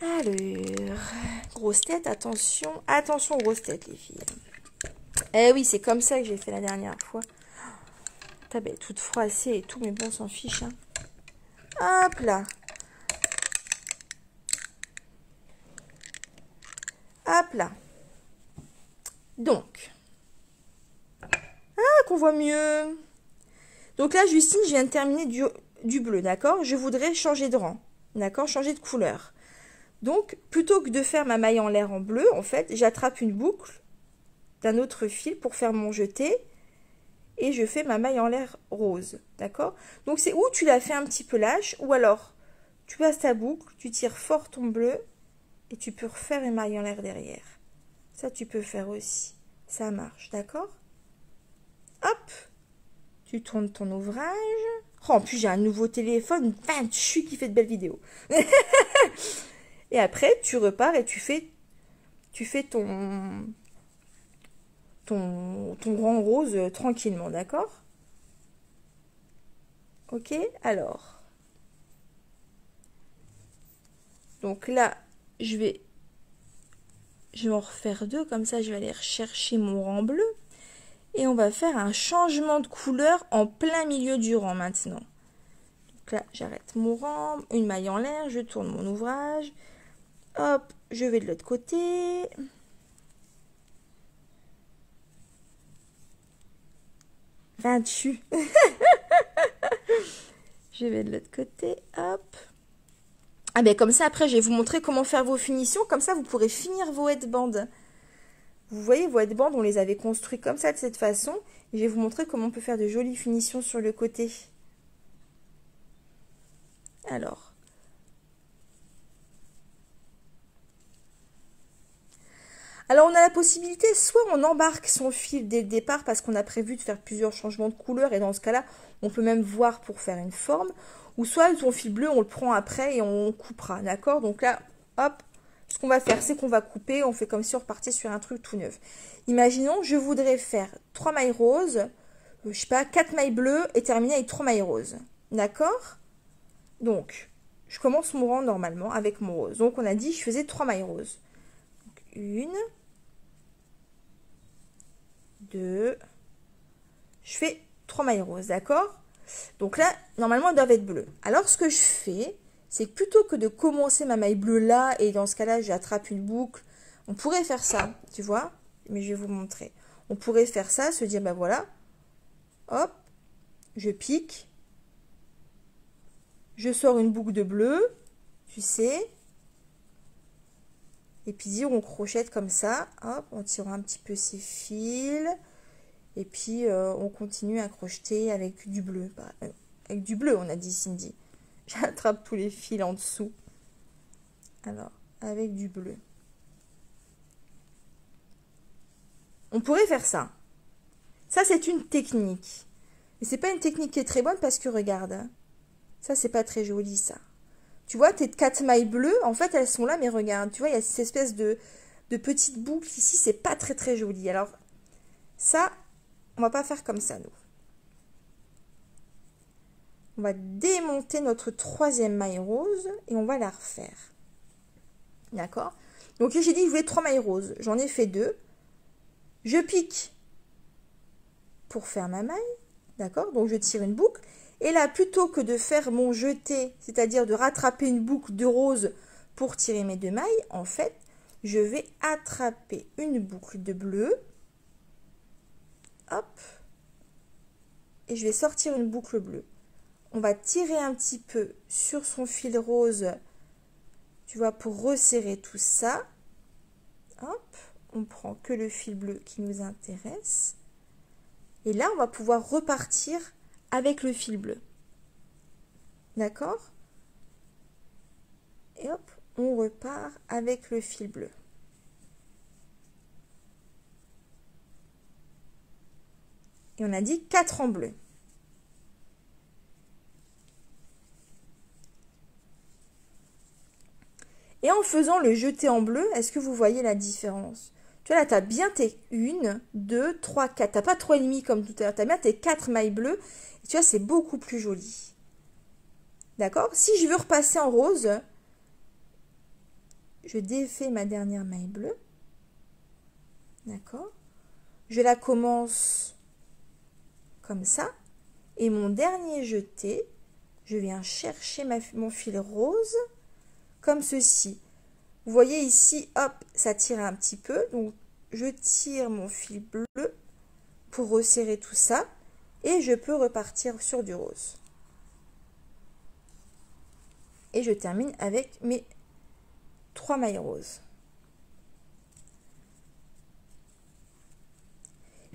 Alors, grosse tête, attention. Attention, grosse tête, les filles. Eh oui, c'est comme ça que j'ai fait la dernière fois. T'as belle toute froissée et tout, mais bon, on s'en fiche. Hein. Hop là. Hop là. Donc. Ah, qu'on voit mieux. Donc là, Justine, je viens de terminer du bleu, d'accord? Je voudrais changer de rang, d'accord? Changer de couleur. Donc, plutôt que de faire ma maille en l'air en bleu, en fait, j'attrape une boucle d'un autre fil pour faire mon jeté et je fais ma maille en l'air rose, d'accord? Donc, c'est où tu la fais un petit peu lâche ou alors tu passes ta boucle, tu tires fort ton bleu et tu peux refaire une maille en l'air derrière. Ça, tu peux faire aussi. Ça marche, d'accord? Hop! Tu tournes ton ouvrage. Oh, en plus, j'ai un nouveau téléphone. Vinci qui fait de belles vidéos. Et après, tu repars et tu fais ton rang rose tranquillement, d'accord? Ok, alors. Donc là, je vais je vais en refaire deux, comme ça je vais aller rechercher mon rang bleu. Et on va faire un changement de couleur en plein milieu du rang maintenant. Donc là, j'arrête mon rang, une maille en l'air, je tourne mon ouvrage. Hop, je vais de l'autre côté. Vaincu. Je vais de l'autre côté, hop. Ah ben comme ça, après, je vais vous montrer comment faire vos finitions. Comme ça, vous pourrez finir vos headbands. Vous voyez, vos headbands, on les avait construits comme ça, de cette façon. Et je vais vous montrer comment on peut faire de jolies finitions sur le côté. Alors. Alors, on a la possibilité, soit on embarque son fil dès le départ parce qu'on a prévu de faire plusieurs changements de couleur. Et dans ce cas-là, on peut même voir pour faire une forme. Ou soit son fil bleu, on le prend après et on coupera, d'accord? Donc là, hop, ce qu'on va faire, c'est qu'on va couper. On fait comme si on repartait sur un truc tout neuf. Imaginons, je voudrais faire 3 mailles roses, je sais pas, 4 mailles bleues et terminer avec 3 mailles roses. D'accord? Donc, je commence mon rang normalement avec mon rose. Donc, on a dit, je faisais 3 mailles roses. Donc, 1, 2, je fais 3 mailles roses, d'accord? Donc là, normalement, elles doivent être bleues. Alors, ce que je fais, c'est que plutôt que de commencer ma maille bleue là, et dans ce cas-là, j'attrape une boucle, on pourrait faire ça, tu vois? Mais je vais vous montrer. On pourrait faire ça, se dire, ben voilà, hop, je pique, je sors une boucle de bleu, tu sais, et puis dire, on crochette comme ça, hop, en tirant un petit peu ses fils, et puis on continue à crocheter avec du bleu. Avec du bleu, on a dit Cindy. J'attrape tous les fils en dessous. Alors, avec du bleu. On pourrait faire ça. Ça, c'est une technique. Et c'est pas une technique qui est très bonne parce que, regarde, hein, ça, c'est pas très joli, ça. Tu vois, tes 4 mailles bleues, en fait, elles sont là, mais regarde, tu vois, il y a cette espèce de petite boucle ici, c'est pas très, très joli. Alors, ça, on va pas faire comme ça, nous. On va démonter notre 3e maille rose et on va la refaire. D'accord? Donc j'ai dit, je voulais 3 mailles roses. J'en ai fait 2. Je pique pour faire ma maille. D'accord? Donc je tire une boucle. Et là, plutôt que de faire mon jeté, c'est-à-dire de rattraper une boucle de rose pour tirer mes 2 mailles, en fait, je vais attraper une boucle de bleu. Hop. Et je vais sortir une boucle bleue. On va tirer un petit peu sur son fil rose, tu vois, pour resserrer tout ça. Hop, on prend que le fil bleu qui nous intéresse. Et là, on va pouvoir repartir avec le fil bleu. D'accord? Et hop, on repart avec le fil bleu. Et on a dit 4 en bleu. Et en faisant le jeté en bleu, est-ce que vous voyez la différence? Tu vois là, tu as bien tes 1, 2, 3, 4. Tu n'as pas 3,5 comme tout à l'heure. Tu as bien tes 4 mailles bleues. Et tu vois, c'est beaucoup plus joli. D'accord? Si je veux repasser en rose, je défais ma dernière maille bleue. D'accord? Je la commence comme ça. Et mon dernier jeté, je viens chercher mon fil rose comme ceci. Vous voyez ici, hop, ça tire un petit peu. Donc, je tire mon fil bleu pour resserrer tout ça. Et je peux repartir sur du rose. Et je termine avec mes 3 mailles roses.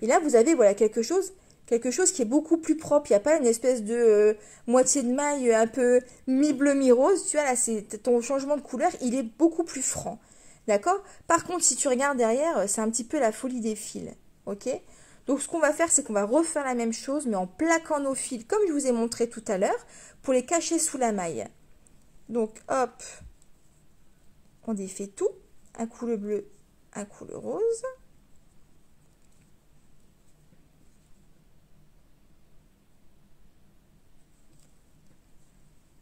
Et là, vous avez voilà, quelque chose qui est beaucoup plus propre. Il n'y a pas une espèce de moitié de maille un peu mi-bleu, mi-rose. Tu vois, là, c'est ton changement de couleur, il est beaucoup plus franc. D'accord? Par contre, si tu regardes derrière, c'est un petit peu la folie des fils. Ok? Donc, ce qu'on va faire, c'est qu'on va refaire la même chose, mais en plaquant nos fils, comme je vous ai montré tout à l'heure, pour les cacher sous la maille. Donc, hop, on défait tout. Un coup le bleu, un coup le rose.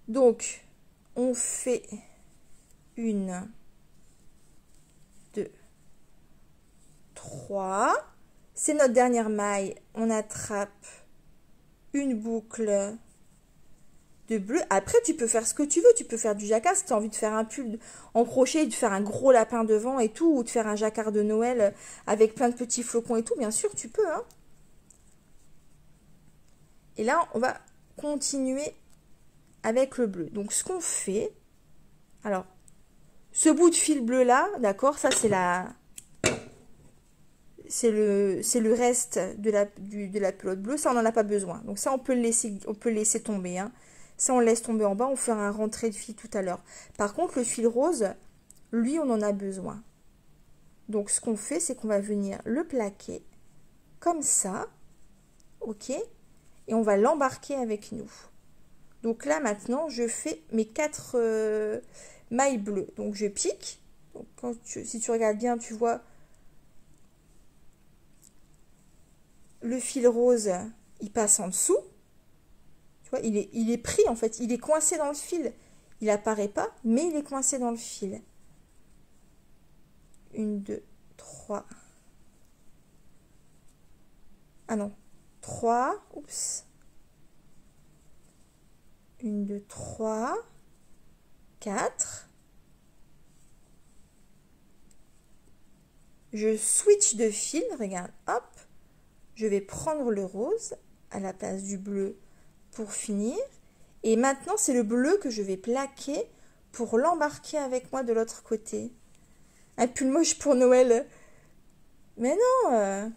Donc, on fait 1, 2, 3. C'est notre dernière maille. On attrape une boucle de bleu. Après, tu peux faire ce que tu veux. Tu peux faire du jacquard si tu as envie de faire un pull en crochet, de faire un gros lapin devant et tout, ou de faire un jacquard de Noël avec plein de petits flocons et tout. Bien sûr, tu peux, hein. Et là, on va continuer avec le bleu. Donc, ce qu'on fait... Alors, ce bout de fil bleu là, d'accord, ça c'est le reste de la pelote bleue. Ça, on n'en a pas besoin. Donc ça, on peut le laisser tomber, hein. Ça, on le laisse tomber en bas. On fera un rentré de fil tout à l'heure. Par contre, le fil rose, lui, on en a besoin. Donc, ce qu'on fait, c'est qu'on va venir le plaquer comme ça. OK? Et on va l'embarquer avec nous. Donc là, maintenant, je fais mes 4 mailles bleues. Donc, je pique. Donc, si tu regardes bien, tu vois le fil rose, il passe en dessous. Tu vois, il est pris, en fait. Il est coincé dans le fil. Il n'apparaît pas, mais il est coincé dans le fil. 1, 2, 3. Ah non. 3. Oups. 1, 2, 3. 4. Je switch de fil. Regarde, hop. Je vais prendre le rose à la place du bleu pour finir. Et maintenant, c'est le bleu que je vais plaquer pour l'embarquer avec moi de l'autre côté. Un pull moche pour Noël. Mais non.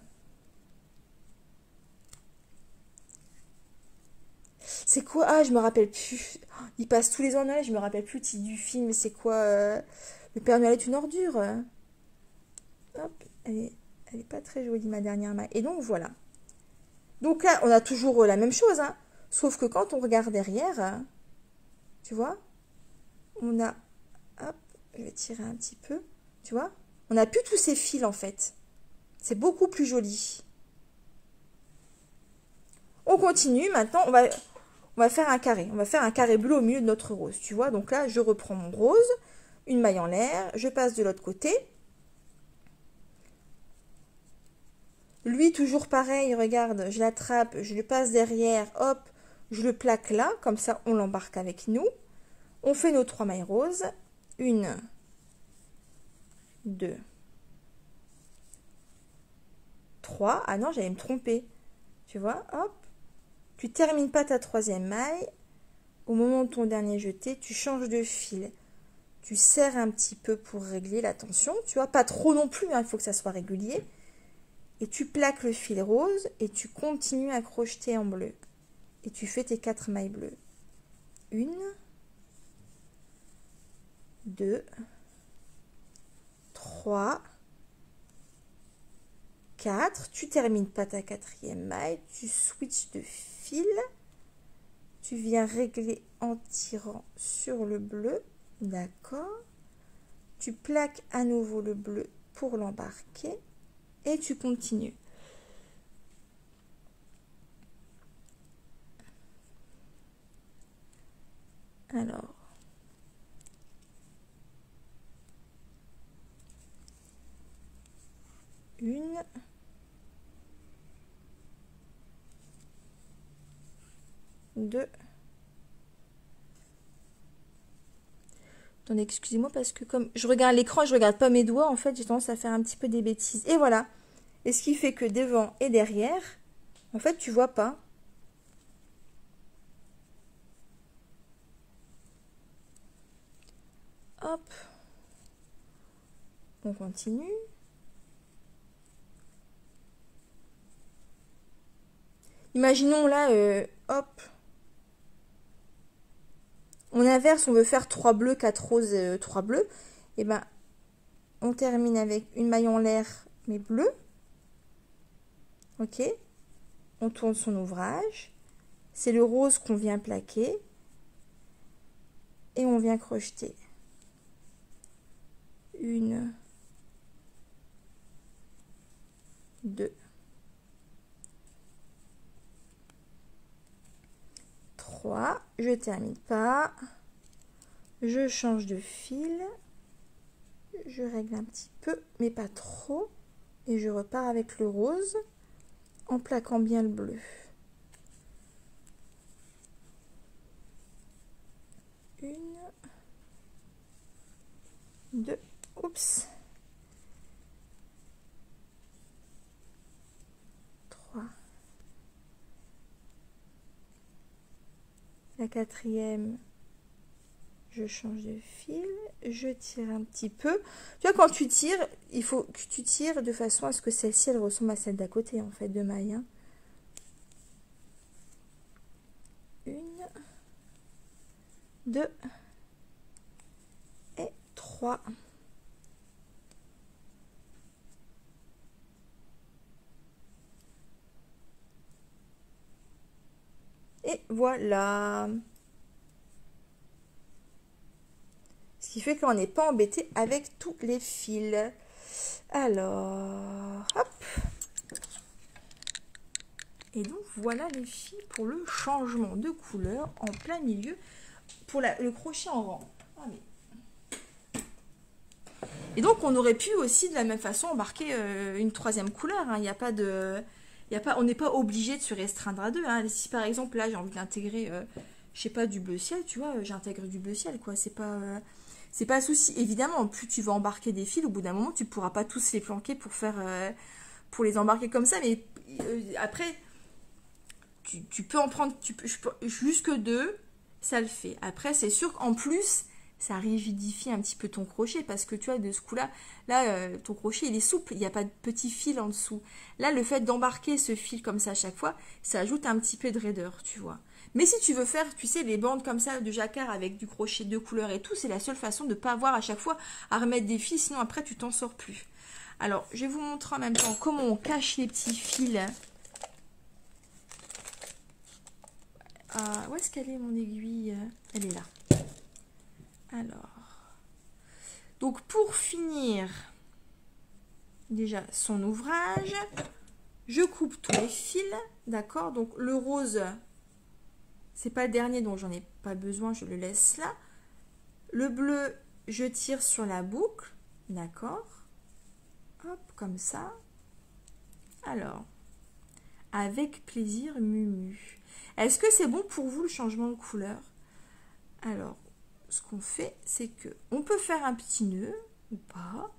C'est quoi? Ah, je me rappelle plus. Il passe tous les ans Noël, je me rappelle plus le titre du film. C'est quoi? Le Père Noël est une ordure. Hop, elle est pas très jolie, ma dernière maille. Et donc, voilà. Donc là, on a toujours la même chose, hein. Sauf que quand on regarde derrière, tu vois, on a... Hop, je vais tirer un petit peu. Tu vois, on n'a plus tous ces fils, en fait. C'est beaucoup plus joli. On continue. Maintenant, on va faire un carré. On va faire un carré bleu au milieu de notre rose. Tu vois, donc là, je reprends mon rose. Une maille en l'air. Je passe de l'autre côté. Lui, toujours pareil, regarde, je l'attrape, je le passe derrière, hop, je le plaque là, comme ça, on l'embarque avec nous. On fait nos 3 mailles roses. 1, 2, 3. Ah non, j'allais me tromper. Tu vois, hop. Tu termines pas ta 3e maille. Au moment de ton dernier jeté, tu changes de fil. Tu serres un petit peu pour régler la tension. Tu vois, pas trop non plus, hein, il faut que ça soit régulier. Et tu plaques le fil rose et tu continues à crocheter en bleu. Et tu fais tes 4 mailles bleues. 1, 2, 3, 4. Tu termines pas ta 4e maille. Tu switches de fil. Tu viens régler en tirant sur le bleu. D'accord. Tu plaques à nouveau le bleu pour l'embarquer. Et tu continues. Alors, 1, 2. Attendez, excusez-moi parce que comme je regarde l'écran et je regarde pas mes doigts, en fait, j'ai tendance à faire un petit peu des bêtises. Et voilà. Et ce qui fait que devant et derrière, en fait, tu vois pas. Hop. On continue. Imaginons là, hop. On inverse, on veut faire 3 bleus, 4 roses, 3 bleus. Et ben, on termine avec une maille en l'air, mais bleue. Ok. On tourne son ouvrage. C'est le rose qu'on vient plaquer. Et on vient crocheter. 1, 2, 3. Je termine pas. Je change de fil. Je règle un petit peu, mais pas trop. Et je repars avec le rose en plaquant bien le bleu. Une, deux, oups, trois. La quatrième, je change de fil, je tire un petit peu. Tu vois, quand tu tires, il faut que tu tires de façon à ce que celle-ci, elle ressemble à celle d'à côté, en fait, de maille. Hein. Une, deux et trois. Et voilà. Ce qui fait qu'on n'est pas embêté avec tous les fils. Alors, hop. Et donc voilà les filles pour le changement de couleur en plein milieu pour le crochet en rang. Ah, mais... Et donc on aurait pu aussi de la même façon embarquer une troisième couleur. Hein. Il n'y a pas de... on n'est pas obligé de se restreindre à deux. Hein. Si par exemple là j'ai envie d'intégrer, je sais pas, du bleu ciel, tu vois, j'intègre du bleu ciel, quoi. C'est pas un souci. Évidemment, plus tu vas embarquer des fils, au bout d'un moment, tu pourras pas tous les planquer pour faire, pour les embarquer comme ça. Mais après, tu peux en prendre, jusque deux, ça le fait. Après, c'est sûr qu'en plus, ça rigidifie un petit peu ton crochet parce que tu vois, de ce coup-là, ton crochet, il est souple, il n'y a pas de petit fil en dessous. Là, le fait d'embarquer ce fil comme ça à chaque fois, ça ajoute un petit peu de raideur, tu vois. Mais si tu veux faire, tu sais, les bandes comme ça de jacquard avec du crochet de couleur et tout, c'est la seule façon de ne pas avoir à chaque fois à remettre des fils, sinon après, tu t'en sors plus. Alors, je vais vous montrer en même temps comment on cache les petits fils. Où est-ce qu'elle est, mon aiguille? Elle est là. Alors, donc pour finir déjà son ouvrage, je coupe tous les fils, d'accord? Donc le rose, c'est pas le dernier, donc j'en ai pas besoin, je le laisse là. Le bleu, je tire sur la boucle, d'accord? Hop, comme ça. Alors, avec plaisir, Mumu. Est-ce que c'est bon pour vous le changement de couleur? Alors, ce qu'on fait, c'est que on peut faire un petit nœud ou pas.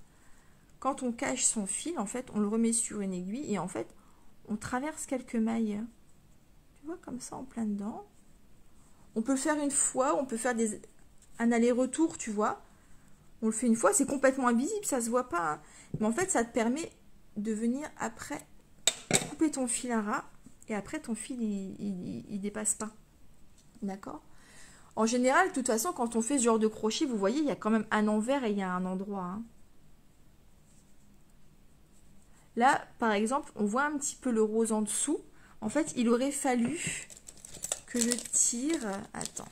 Quand on cache son fil, en fait, on le remet sur une aiguille et en fait, on traverse quelques mailles. Tu vois, comme ça, en plein dedans. On peut faire une fois, on peut faire un aller-retour, tu vois. On le fait une fois, c'est complètement invisible, ça se voit pas. Hein. Mais en fait, ça te permet de venir après couper ton fil à ras et après ton fil, il dépasse pas. D'accord? En général, de toute façon, quand on fait ce genre de crochet, vous voyez, il y a quand même un envers et il y a un endroit. Hein. Là, par exemple, on voit un petit peu le rose en dessous. En fait, il aurait fallu que je tire, attends,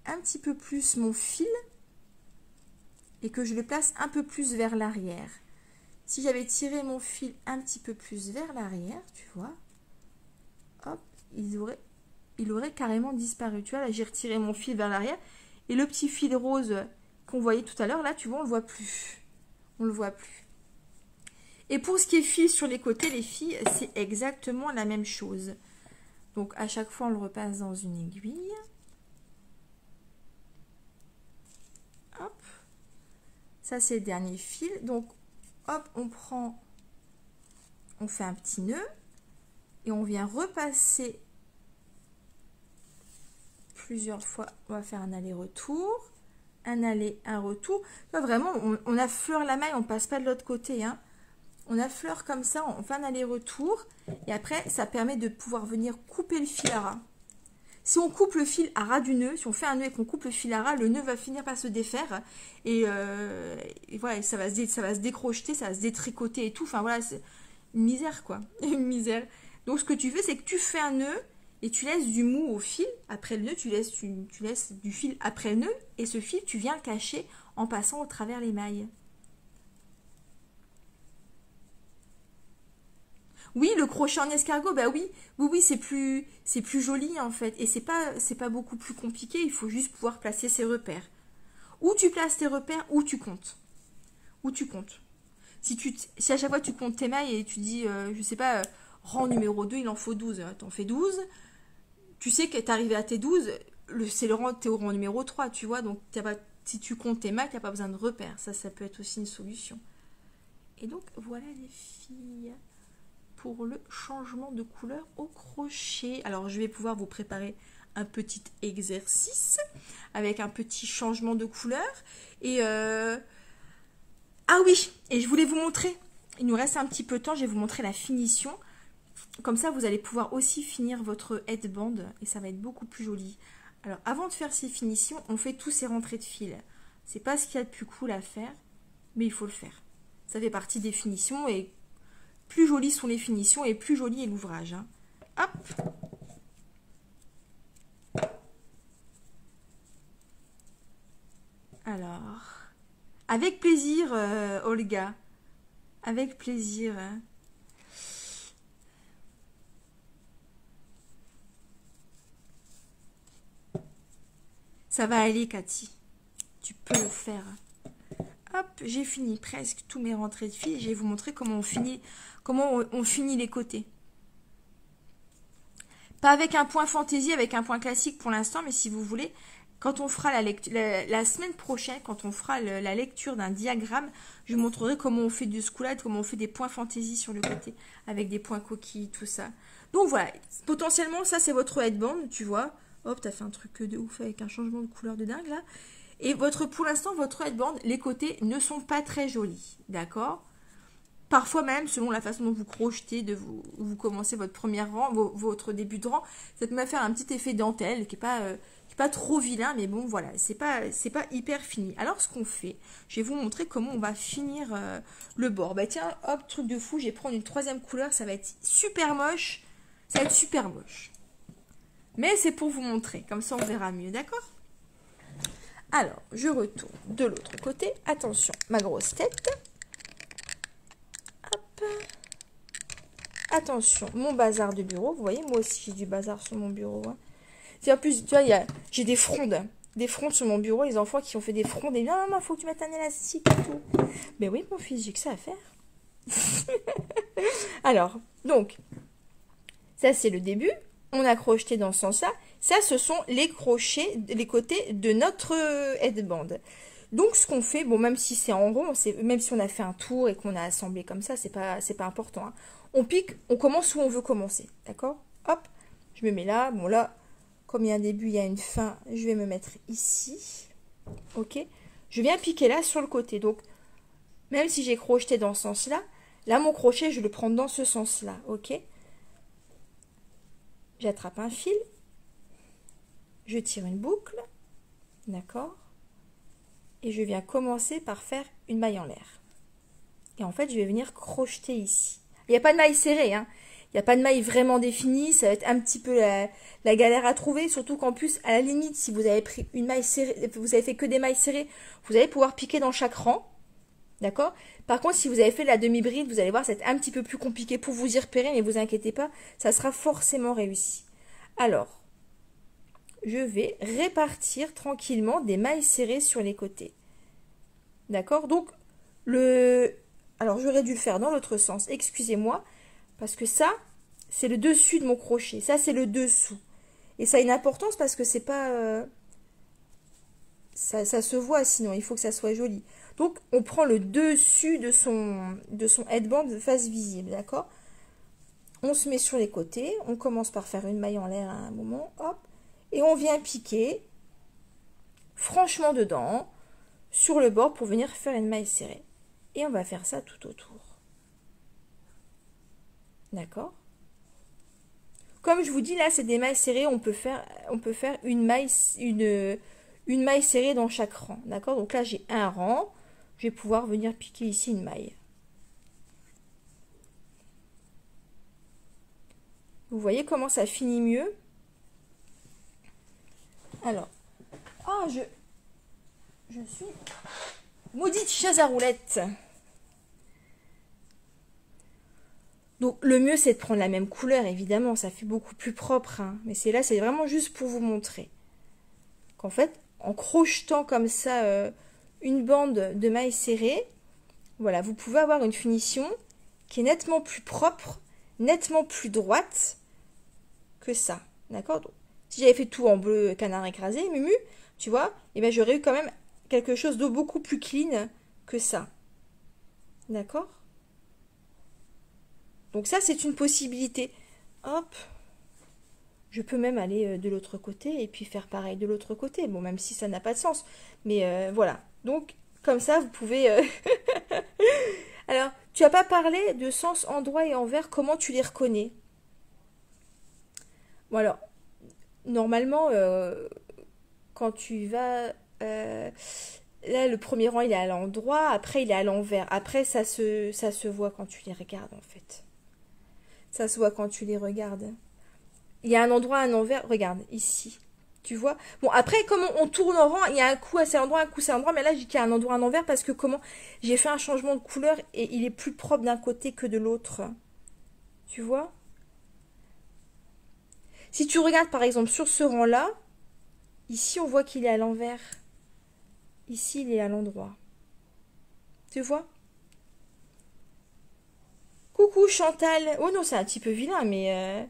un petit peu plus mon fil et que je le place un peu plus vers l'arrière. Si j'avais tiré mon fil un petit peu plus vers l'arrière, tu vois, hop, il aurait carrément disparu. Tu vois, là, j'ai retiré mon fil vers l'arrière et le petit fil rose qu'on voyait tout à l'heure, là, tu vois, on le voit plus. On le voit plus. Et pour ce qui est fil sur les côtés, les filles, c'est exactement la même chose. Donc, à chaque fois, on le repasse dans une aiguille. Hop. Ça, c'est le dernier fil. Donc, hop, on fait un petit nœud et on vient repasser plusieurs fois. On va faire un aller-retour, un aller, un retour. Là, vraiment, on affleure la maille, on passe pas de l'autre côté. Hein. On affleure comme ça, on fait un aller-retour et après, ça permet de pouvoir venir couper le fil à ras. Si on coupe le fil à ras du nœud, si on fait un nœud et qu'on coupe le fil à ras, le nœud va finir par se défaire et voilà, ça va se décrocheter, ça va se détricoter et tout. Enfin voilà, c'est une misère quoi, une misère. Donc ce que tu fais, c'est que tu fais un nœud et tu laisses du mou au fil. Après le nœud, tu laisses du fil après le nœud et ce fil, tu viens le cacher en passant au travers les mailles. Oui, le crochet en escargot, bah oui, c'est plus joli en fait. Et c'est pas beaucoup plus compliqué, il faut juste pouvoir placer ses repères. Où tu places tes repères, où tu comptes. Où tu comptes. Si à chaque fois tu comptes tes mailles et tu dis, je sais pas, rang numéro 2, il en faut 12, t'en fais 12, tu sais que t'es arrivé à tes 12, t'es au rang numéro 3, tu vois, donc si tu comptes tes mailles, t'as pas besoin de repères. Ça peut être aussi une solution. Et donc, voilà les filles, pour le changement de couleur au crochet. Alors, je vais pouvoir vous préparer un petit exercice avec un petit changement de couleur. Et ah oui, et je voulais vous montrer, il nous reste un petit peu de temps, je vais vous montrer la finition. Comme ça, vous allez pouvoir aussi finir votre headband et ça va être beaucoup plus joli. Alors, avant de faire ces finitions, on fait tous ces rentrées de fil. C'est pas ce qu'il y a de plus cool à faire, mais il faut le faire. Ça fait partie des finitions et plus jolies sont les finitions et plus joli est l'ouvrage. Hein. Hop! Alors, avec plaisir, Olga. Avec plaisir. Ça va aller, Cathy. Tu peux le faire. Hop, j'ai fini presque tous mes rentrées de fil. Je vais vous montrer comment on finit les côtés. Pas avec un point fantaisie, avec un point classique pour l'instant, mais si vous voulez, quand on fera la semaine prochaine, quand on fera la lecture d'un diagramme, je vous montrerai comment on fait du scoulade, comment on fait des points fantaisie sur le côté, avec des points coquilles, tout ça. Donc voilà, potentiellement, ça c'est votre headband, tu vois. Hop, t'as fait un truc de ouf avec un changement de couleur de dingue là. Et pour l'instant, votre headband, les côtés ne sont pas très jolis, d'accord? Parfois même, selon la façon dont vous crochetez, vous commencez votre premier rang, votre début de rang, ça peut faire un petit effet dentelle qui est pas trop vilain, mais bon, voilà, c'est pas hyper fini. Alors, ce qu'on fait, je vais vous montrer comment on va finir le bord. Bah tiens, hop, truc de fou, je vais prendre une troisième couleur, ça va être super moche. Ça va être super moche. Mais c'est pour vous montrer, comme ça on verra mieux, d'accord? Alors, je retourne de l'autre côté. Attention, ma grosse tête. Hop. Attention, mon bazar de bureau. Vous voyez, moi aussi j'ai du bazar sur mon bureau. Hein. En plus, tu vois, j'ai des frondes. Des frondes sur mon bureau. Les enfants qui ont fait des frondes. Et non, non, faut que tu mettes un élastique et tout. Mais oui, mon fils, j'ai que ça à faire. Alors, donc, ça c'est le début. On a crocheté dans ce sens-là. Ça, ce sont les crochets, les côtés de notre headband. Donc, ce qu'on fait, bon, même si c'est en rond, même si on a fait un tour et qu'on a assemblé comme ça, c'est pas important. Hein. On pique, on commence où on veut commencer, d'accord? Hop, je me mets là. Bon, là, comme il y a un début, il y a une fin, je vais me mettre ici. Ok? Je viens piquer là sur le côté. Donc, même si j'ai crocheté dans ce sens-là, là, mon crochet, je le prends dans ce sens-là, ok? J'attrape un fil, je tire une boucle, d'accord? Et je viens commencer par faire une maille en l'air. Et en fait, je vais venir crocheter ici. Il n'y a pas de maille serrée, hein. Il n'y a pas de maille vraiment définie, ça va être un petit peu la galère à trouver, surtout qu'en plus, à la limite, si vous avez pris une maille serrée, vous avez fait que des mailles serrées, vous allez pouvoir piquer dans chaque rang, d'accord? Par contre, si vous avez fait la demi-bride, vous allez voir, c'est un petit peu plus compliqué pour vous y repérer, mais vous inquiétez pas, ça sera forcément réussi. Alors, je vais répartir tranquillement des mailles serrées sur les côtés. D'accord? Donc, alors j'aurais dû le faire dans l'autre sens, excusez-moi, parce que ça, c'est le dessus de mon crochet. Ça, c'est le dessous. Et ça a une importance parce que c'est pas... ça se voit sinon, il faut que ça soit joli. Donc, on prend le dessus de son headband de face visible, d'accord? On se met sur les côtés, on commence par faire une maille en l'air à un moment, hop, et on vient piquer franchement dedans, sur le bord pour venir faire une maille serrée. Et on va faire ça tout autour. D'accord? Comme je vous dis, là, c'est des mailles serrées, on peut faire une maille serrée dans chaque rang. D'accord? Donc là, j'ai un rang, je vais pouvoir venir piquer ici une maille. Vous voyez comment ça finit mieux? Alors, oh, je suis maudite chaise à roulettes. Donc, le mieux, c'est de prendre la même couleur, évidemment. Ça fait beaucoup plus propre. Hein. Mais c'est vraiment juste pour vous montrer. Qu'en fait, en crochetant comme ça une bande de mailles serrées, Voilà, vous pouvez avoir une finition qui est nettement plus propre, nettement plus droite que ça. D'accord? Donc, si j'avais fait tout en bleu canard écrasé, Mumu, tu vois, et bien j'aurais eu quand même quelque chose de beaucoup plus clean que ça. D'accord? Donc ça, c'est une possibilité. Hop. Je peux même aller de l'autre côté et puis faire pareil de l'autre côté. Bon, même si ça n'a pas de sens. Mais voilà. Donc, comme ça, vous pouvez... Alors, tu n'as pas parlé de sens endroit et envers. Comment tu les reconnais? Bon, alors, normalement, quand tu vas... là, le premier rang, il est à l'endroit. Après, il est à l'envers. Après, ça se voit quand tu les regardes, en fait. Ça se voit quand tu les regardes. Il y a un endroit, un envers. Regarde, ici. Tu vois? Bon, après, comme on tourne en rang, il y a un coup à cet endroit, un coup à cet endroit. Mais là, j'ai qu'il y a un endroit, un envers parce que comment? J'ai fait un changement de couleur et il est plus propre d'un côté que de l'autre. Tu vois? Si tu regardes, par exemple, sur ce rang-là, ici, on voit qu'il est à l'envers. Ici, il est à l'endroit. Tu vois? Coucou Chantal. Oh non, c'est un petit peu vilain, mais...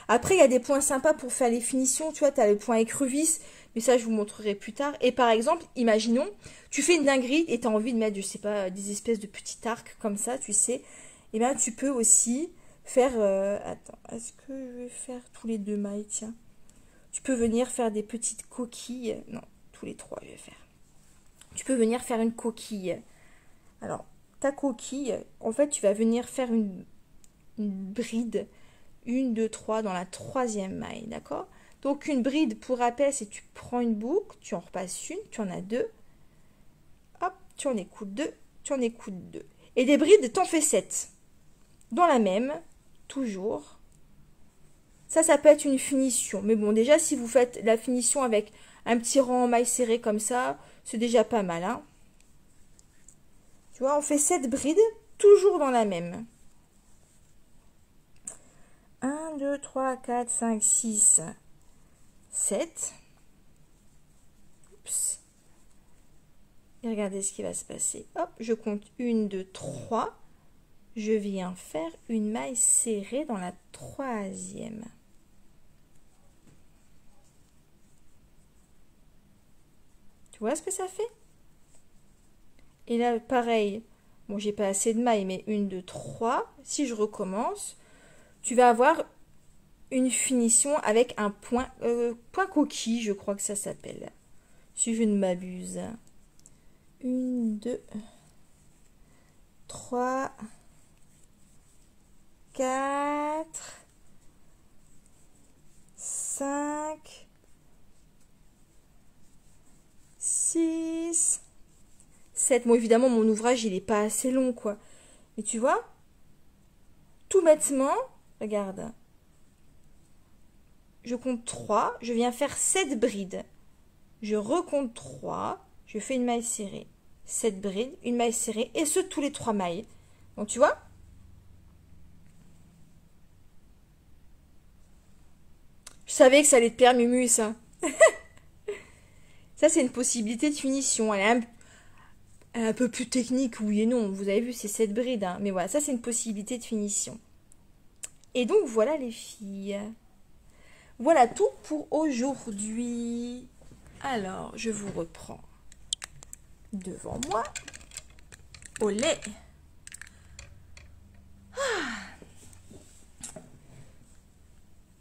Après, il y a des points sympas pour faire les finitions. Tu vois, tu as le point écrevisse, mais ça, je vous montrerai plus tard. Et par exemple, imaginons, tu fais une dinguerie et tu as envie de mettre, je sais pas, des espèces de petits arcs comme ça, tu sais. Et bien, tu peux aussi faire... attends, est-ce que je vais faire tous les deux mailles? Tiens. Tu peux venir faire des petites coquilles. Non, tous les trois, je vais faire. Tu peux venir faire une coquille. Alors, ta coquille, en fait, tu vas venir faire une bride. 1, 2, 3 dans la troisième maille, d'accord? Donc une bride, pour rappel, c'est tu prends une boucle, tu en repasses une, tu en as deux, hop, tu en écoutes deux, tu en écoutes deux. Et des brides, t'en fais 7. Dans la même, toujours. Ça peut être une finition. Mais bon, déjà, si vous faites la finition avec un petit rang en maille serrée comme ça, c'est déjà pas mal, hein? Tu vois, on fait 7 brides, toujours dans la même. 1, 2, 3, 4, 5, 6, 7. Oups. Et regardez ce qui va se passer. Hop, je compte 1, 2, 3. Je viens faire une maille serrée dans la troisième. Tu vois ce que ça fait? Et là, pareil. Bon, j'ai pas assez de mailles, mais 1, 2, 3. Si je recommence, tu vas avoir une finition avec un point, point coquille, je crois que ça s'appelle. Si je ne m'abuse. 1, 2, 3, 4, 5, 6, 7. Bon, évidemment, mon ouvrage, il n'est pas assez long, quoi. Mais tu vois, tout bêtement, regarde. Je compte 3, je viens faire 7 brides. Je recompte 3, je fais une maille serrée. 7 brides, une maille serrée, et ce, tous les 3 mailles. Donc, tu vois? Je savais que ça allait te plaire, Mumu, ça. Ça, c'est une possibilité de finition. Elle est un peu plus technique, oui et non. Vous avez vu, c'est 7 brides. Hein. Mais voilà, ça, c'est une possibilité de finition. Et donc, voilà, les filles. Voilà tout pour aujourd'hui. Alors, je vous reprends devant moi. Au lait.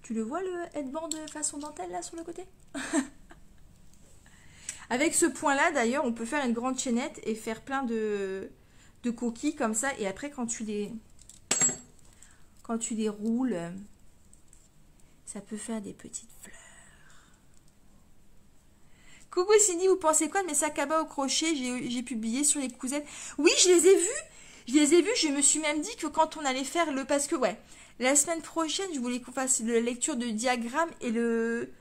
Tu le vois, le headband de façon dentelle, là, sur le côté? Avec ce point-là, d'ailleurs, on peut faire une grande chaînette et faire plein de coquilles comme ça. Et après, quand tu les roules, ça peut faire des petites fleurs. Coucou Cindy, vous pensez quoi de mes sacs à bas au crochet? J'ai publié sur les cousettes. Oui, je les ai vus. Je me suis même dit que quand on allait faire le... Parce que, ouais, la semaine prochaine, je voulais qu'on fasse la lecture de diagramme et le...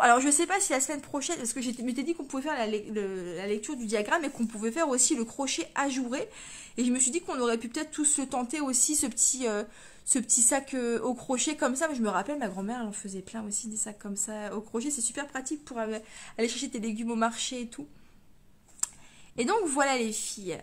Alors, je sais pas si la semaine prochaine, parce que je m'étais dit qu'on pouvait faire la lecture du diagramme et qu'on pouvait faire aussi le crochet ajouré. Et je me suis dit qu'on aurait pu peut-être tous se tenter aussi ce petit sac au crochet comme ça. Mais je me rappelle, ma grand-mère, elle en faisait plein aussi, des sacs comme ça au crochet. C'est super pratique pour aller chercher tes légumes au marché et tout. Et donc, voilà les filles.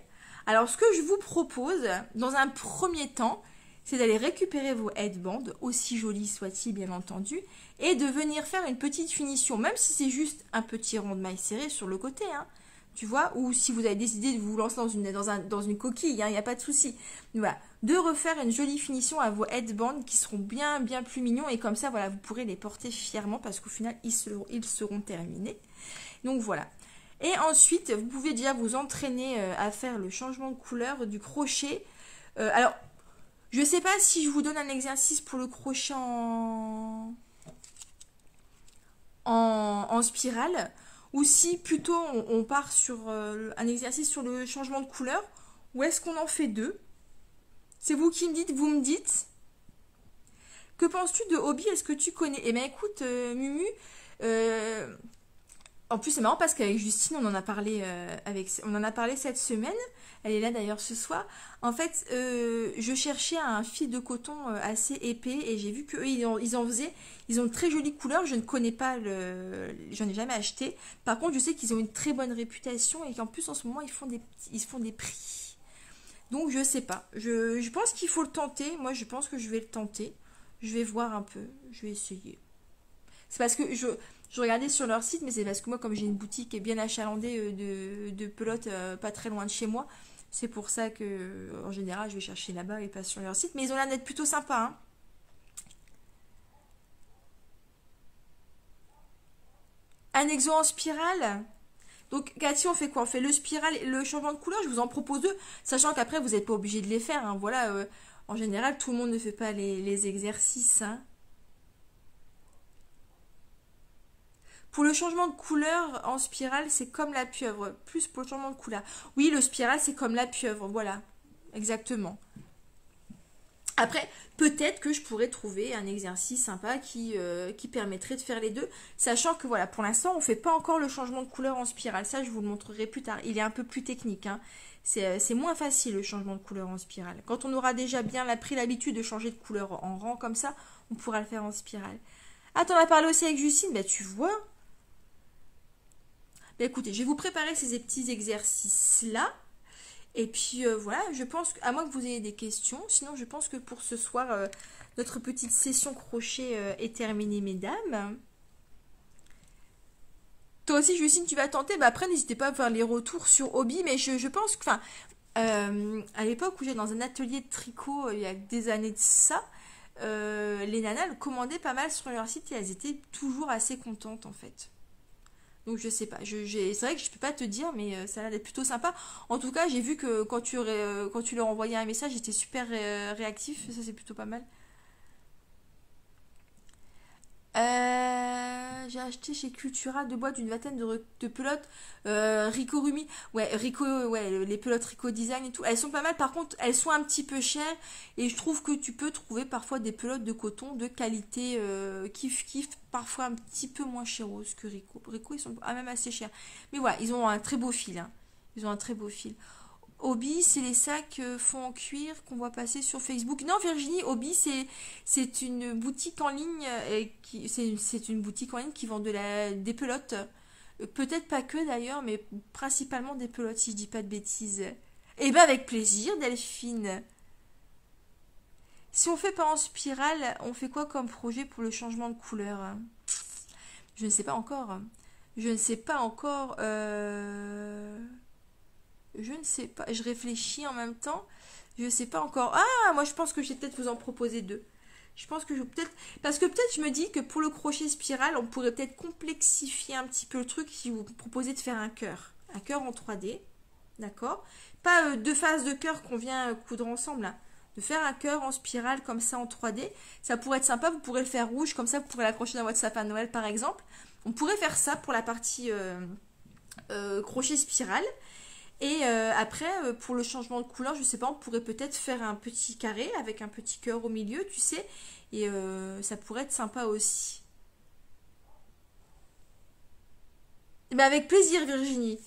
Alors, ce que je vous propose, dans un premier temps, c'est d'aller récupérer vos headbands, aussi jolis soient-ils bien entendu, et de venir faire une petite finition, même si c'est juste un petit rond de maille serré sur le côté, hein, tu vois, ou si vous avez décidé de vous lancer dans une coquille, hein, il n'y a pas de souci. Voilà, de refaire une jolie finition à vos headbands qui seront bien plus mignons, et comme ça, voilà, vous pourrez les porter fièrement parce qu'au final, ils seront terminés. Donc voilà. Et ensuite, vous pouvez déjà vous entraîner à faire le changement de couleur du crochet. Alors, je ne sais pas si je vous donne un exercice pour le crochet en spirale, ou si plutôt on part sur un exercice sur le changement de couleur, ou est-ce qu'on en fait deux? C'est vous qui me dites, vous me dites. Que penses-tu de Hobby? Est-ce que tu connais? Eh bien écoute, Mumu, en plus c'est marrant parce qu'avec Justine on en a parlé cette semaine. Elle est là d'ailleurs ce soir. En fait, je cherchais un fil de coton assez épais et j'ai vu qu'eux, ils en faisaient. Ils ont de très jolies couleurs. Je ne connais pas j'en ai jamais acheté. Par contre, je sais qu'ils ont une très bonne réputation et qu'en plus, en ce moment, ils font des prix. Donc, je sais pas. Je pense qu'il faut le tenter. Moi, je pense que je vais le tenter. Je vais voir un peu. Je vais essayer. C'est parce que je regardais sur leur site, mais c'est parce que moi, comme j'ai une boutique bien achalandée de pelotes pas très loin de chez moi, c'est pour ça que, en général, je vais chercher là-bas et pas sur leur site. Mais ils ont l'air d'être plutôt sympas, hein. Un exo en spirale. Donc, Cathy, on fait quoi? On fait le spiral et le changement de couleur. Je vous en propose deux, sachant qu'après, vous n'êtes pas obligé de les faire, hein. Voilà, en général, tout le monde ne fait pas les exercices, hein. Pour le changement de couleur en spirale, c'est comme la pieuvre. Plus pour le changement de couleur. Oui, le spiral, c'est comme la pieuvre. Voilà, exactement. Après, peut-être que je pourrais trouver un exercice sympa qui permettrait de faire les deux. Sachant que voilà, pour l'instant, on ne fait pas encore le changement de couleur en spirale. Ça, je vous le montrerai plus tard. Il est un peu plus technique, hein. C'est moins facile le changement de couleur en spirale. Quand on aura déjà bien pris l'habitude de changer de couleur en rang comme ça, on pourra le faire en spirale. Ah, t'en as parlé aussi avec Justine? Bah, tu vois. Bah, écoutez, je vais vous préparer ces petits exercices-là. Et puis voilà, je pense, à moins que vous ayez des questions, sinon je pense que pour ce soir, notre petite session crochet est terminée, mesdames. Toi aussi, Justine, tu vas tenter. Bah, après, n'hésitez pas à faire les retours sur Hobby, mais je pense que, enfin, à l'époque où j'étais dans un atelier de tricot, il y a des années de ça, les nanas elles commandaient pas mal sur leur site et elles étaient toujours assez contentes en fait. Donc je sais pas, c'est vrai que je peux pas te dire, mais ça a l'air d'être plutôt sympa. En tout cas, j'ai vu que quand tu leur envoyais un message, j'étais super réactif, ça c'est plutôt pas mal. J'ai acheté chez Cultura deux boîtes d'une vingtaine de pelotes Rico Rumi. Ouais, Rico, ouais, les pelotes Rico Design et tout. Elles sont pas mal, par contre, elles sont un petit peu chères. Et je trouve que tu peux trouver parfois des pelotes de coton de qualité kiff kiff, parfois un petit peu moins chères que Rico. Rico, ils sont même assez chers. Mais voilà, ils ont un très beau fil, hein. Ils ont un très beau fil. Hobby, c'est les sacs fond en cuir qu'on voit passer sur Facebook. Non, Virginie, Hobby, c'est une boutique en ligne c'est une boutique en ligne qui vend des pelotes. Peut-être pas que d'ailleurs, mais principalement des pelotes, si je dis pas de bêtises. Eh ben avec plaisir, Delphine. Si on fait pas en spirale, on fait quoi comme projet pour le changement de couleur? Je ne sais pas encore. Je ne sais pas encore. Je ne sais pas. Je réfléchis en même temps. Je ne sais pas encore. Ah, moi je pense que je vais peut-être vous en proposer deux. Je pense que je vais peut-être. Parce que peut-être je me dis que pour le crochet spirale, on pourrait peut-être complexifier un petit peu le truc si vous proposez de faire un cœur. Un cœur en 3D. D'accord? Pas deux faces de cœur qu'on vient coudre ensemble, là. De faire un cœur en spirale comme ça en 3D. Ça pourrait être sympa. Vous pourrez le faire rouge. Comme ça, vous pourrez l'accrocher dans votre sapin de Noël par exemple. On pourrait faire ça pour la partie crochet spirale. Et après, pour le changement de couleur, je sais pas, on pourrait peut-être faire un petit carré avec un petit cœur au milieu, tu sais. Et ça pourrait être sympa aussi. Eh ben, avec plaisir, Virginie.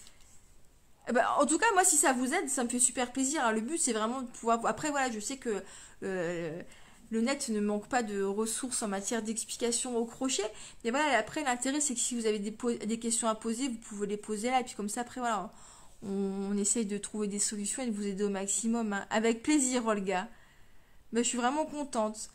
Eh ben, en tout cas, moi, si ça vous aide, ça me fait super plaisir, hein. Le but, c'est vraiment de pouvoir. Après, voilà, je sais que le net ne manque pas de ressources en matière d'explication au crochet. Mais voilà, après, l'intérêt, c'est que si vous avez des questions à poser, vous pouvez les poser là. Et puis comme ça, après, voilà. on essaye de trouver des solutions et de vous aider au maximum, hein. Avec plaisir, Olga. Mais je suis vraiment contente.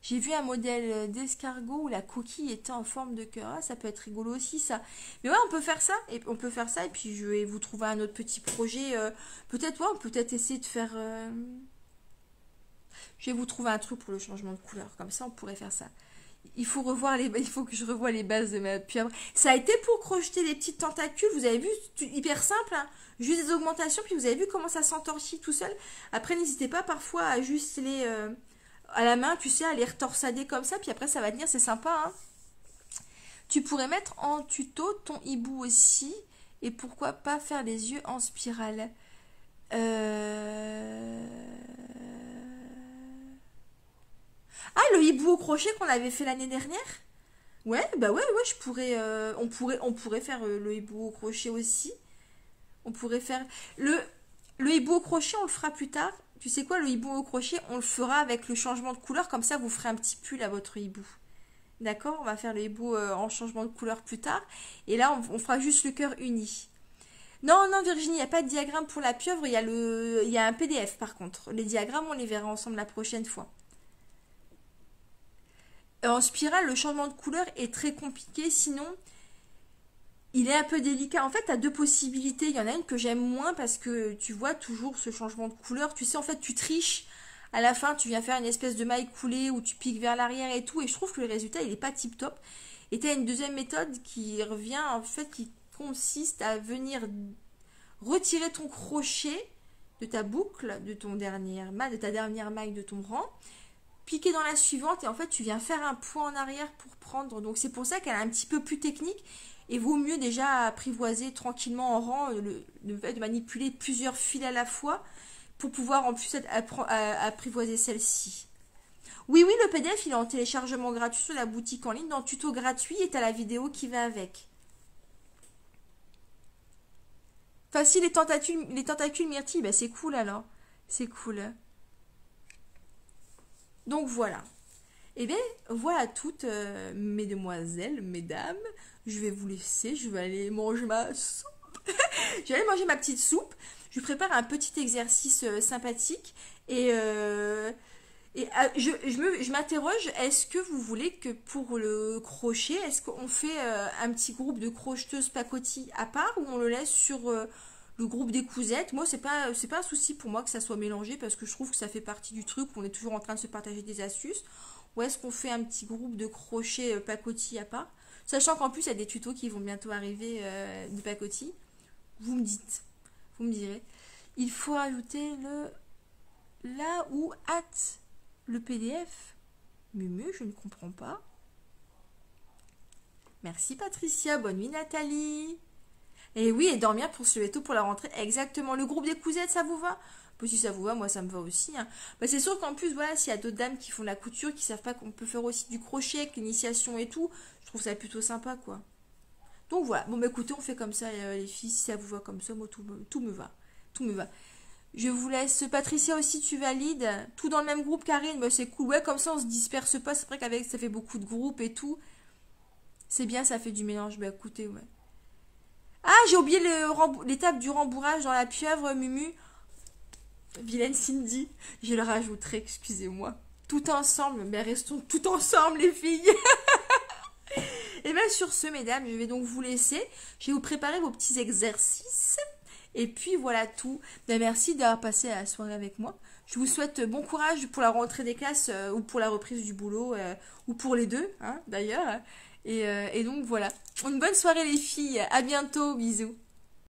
J'ai vu un modèle d'escargot où la coquille était en forme de cœur. Ah, ça peut être rigolo aussi, ça. Mais ouais, on peut faire ça. Et on peut faire ça. Et puis je vais vous trouver un autre petit projet. Peut-être, ouais, on peut peut-être essayer de faire. Je vais vous trouver un truc pour le changement de couleur. Comme ça, on pourrait faire ça. Il faut que je revoie les bases de ma pieuvre. Ça a été pour crocheter les petites tentacules. Vous avez vu, hyper simple, hein. Juste des augmentations. Puis vous avez vu comment ça s'entorchit tout seul. Après, n'hésitez pas parfois à juste les à la main, tu sais, à les retorsader comme ça. Puis après, ça va tenir. C'est sympa, hein. Tu pourrais mettre en tuto ton hibou aussi. Et pourquoi pas faire les yeux en spirale. Ah, le hibou au crochet qu'on avait fait l'année dernière? Ouais, bah ouais, je pourrais, on pourrait faire le hibou au crochet aussi. On pourrait faire le hibou au crochet, on le fera plus tard. Tu sais quoi, le hibou au crochet, on le fera avec le changement de couleur, comme ça vous ferez un petit pull à votre hibou. D'accord? On va faire le hibou en changement de couleur plus tard. Et là, on fera juste le cœur uni. Non, non, Virginie, il n'y a pas de diagramme pour la pieuvre, il y a un PDF par contre. Les diagrammes, on les verra ensemble la prochaine fois. En spirale, le changement de couleur est très compliqué, sinon il est un peu délicat. En fait, tu as deux possibilités. Il y en a une que j'aime moins parce que tu vois toujours ce changement de couleur. Tu sais, en fait, tu triches. À la fin, tu viens faire une espèce de maille coulée où tu piques vers l'arrière et tout. Et je trouve que le résultat, il n'est pas tip top. Et tu as une deuxième méthode qui revient, en fait, qui consiste à venir retirer ton crochet de ta boucle, de ta dernière maille de ton rang, piquer dans la suivante et en fait tu viens faire un point en arrière pour prendre. Donc c'est pour ça qu'elle est un petit peu plus technique et vaut mieux déjà apprivoiser tranquillement en rang le fait de manipuler plusieurs fils à la fois pour pouvoir en plus apprivoiser celle-ci. Oui, le PDF il est en téléchargement gratuit sur la boutique en ligne dans tuto gratuit et t'as la vidéo qui va avec. Facile les tentacules myrtilles, bah c'est cool alors. C'est cool. Donc voilà. Et bien voilà toutes mes demoiselles, mesdames. Je vais vous laisser, je vais aller manger ma soupe. Je vais aller manger ma petite soupe. Je prépare un petit exercice sympathique. Je m'interroge, est-ce que vous voulez que pour le crochet, est-ce qu'on fait un petit groupe de crocheteuses pacotille à part ou on le laisse sur le groupe des cousettes? Moi, c'est pas un souci pour moi que ça soit mélangé parce que je trouve que ça fait partie du truc, on est toujours en train de se partager des astuces. Ou est-ce qu'on fait un petit groupe de crochet pacotille à part? Sachant qu'en plus, il y a des tutos qui vont bientôt arriver de pacotille. Vous me dites, vous me direz. Il faut ajouter là où hâte le PDF. Mumu, je ne comprends pas. Merci Patricia, bonne nuit Nathalie. Et oui, et dormir pour se lever tôt pour la rentrée. Exactement, le groupe des cousettes, ça vous va? Bah, si ça vous va, moi ça me va aussi, hein. Bah, c'est sûr qu'en plus, voilà, s'il y a d'autres dames qui font de la couture, qui savent pas qu'on peut faire aussi du crochet avec l'initiation et tout, je trouve ça plutôt sympa, quoi. Donc voilà, bon bah écoutez, on fait comme ça les filles, si ça vous va comme ça, moi tout me va. Tout me va. Je vous laisse. Patricia aussi, tu valides. Tout dans le même groupe, Karine. Bah, c'est cool. Ouais, comme ça, on se disperse pas. C'est vrai qu'avec ça fait beaucoup de groupes et tout. C'est bien, ça fait du mélange. Bah, écoutez, ouais. Ah, j'ai oublié l'étape du rembourrage dans la pieuvre, Mumu. Vilaine Cindy. Je le rajouterai, excusez-moi. Tout ensemble. Mais restons tout ensemble, les filles. Et bien, sur ce, mesdames, je vais donc vous laisser. Je vais vous préparer vos petits exercices. Et puis voilà tout. Ben, merci d'avoir passé la soirée avec moi. Je vous souhaite bon courage pour la rentrée des classes ou pour la reprise du boulot ou pour les deux, hein, d'ailleurs. Et donc voilà. Une bonne soirée les filles. À bientôt. Bisous.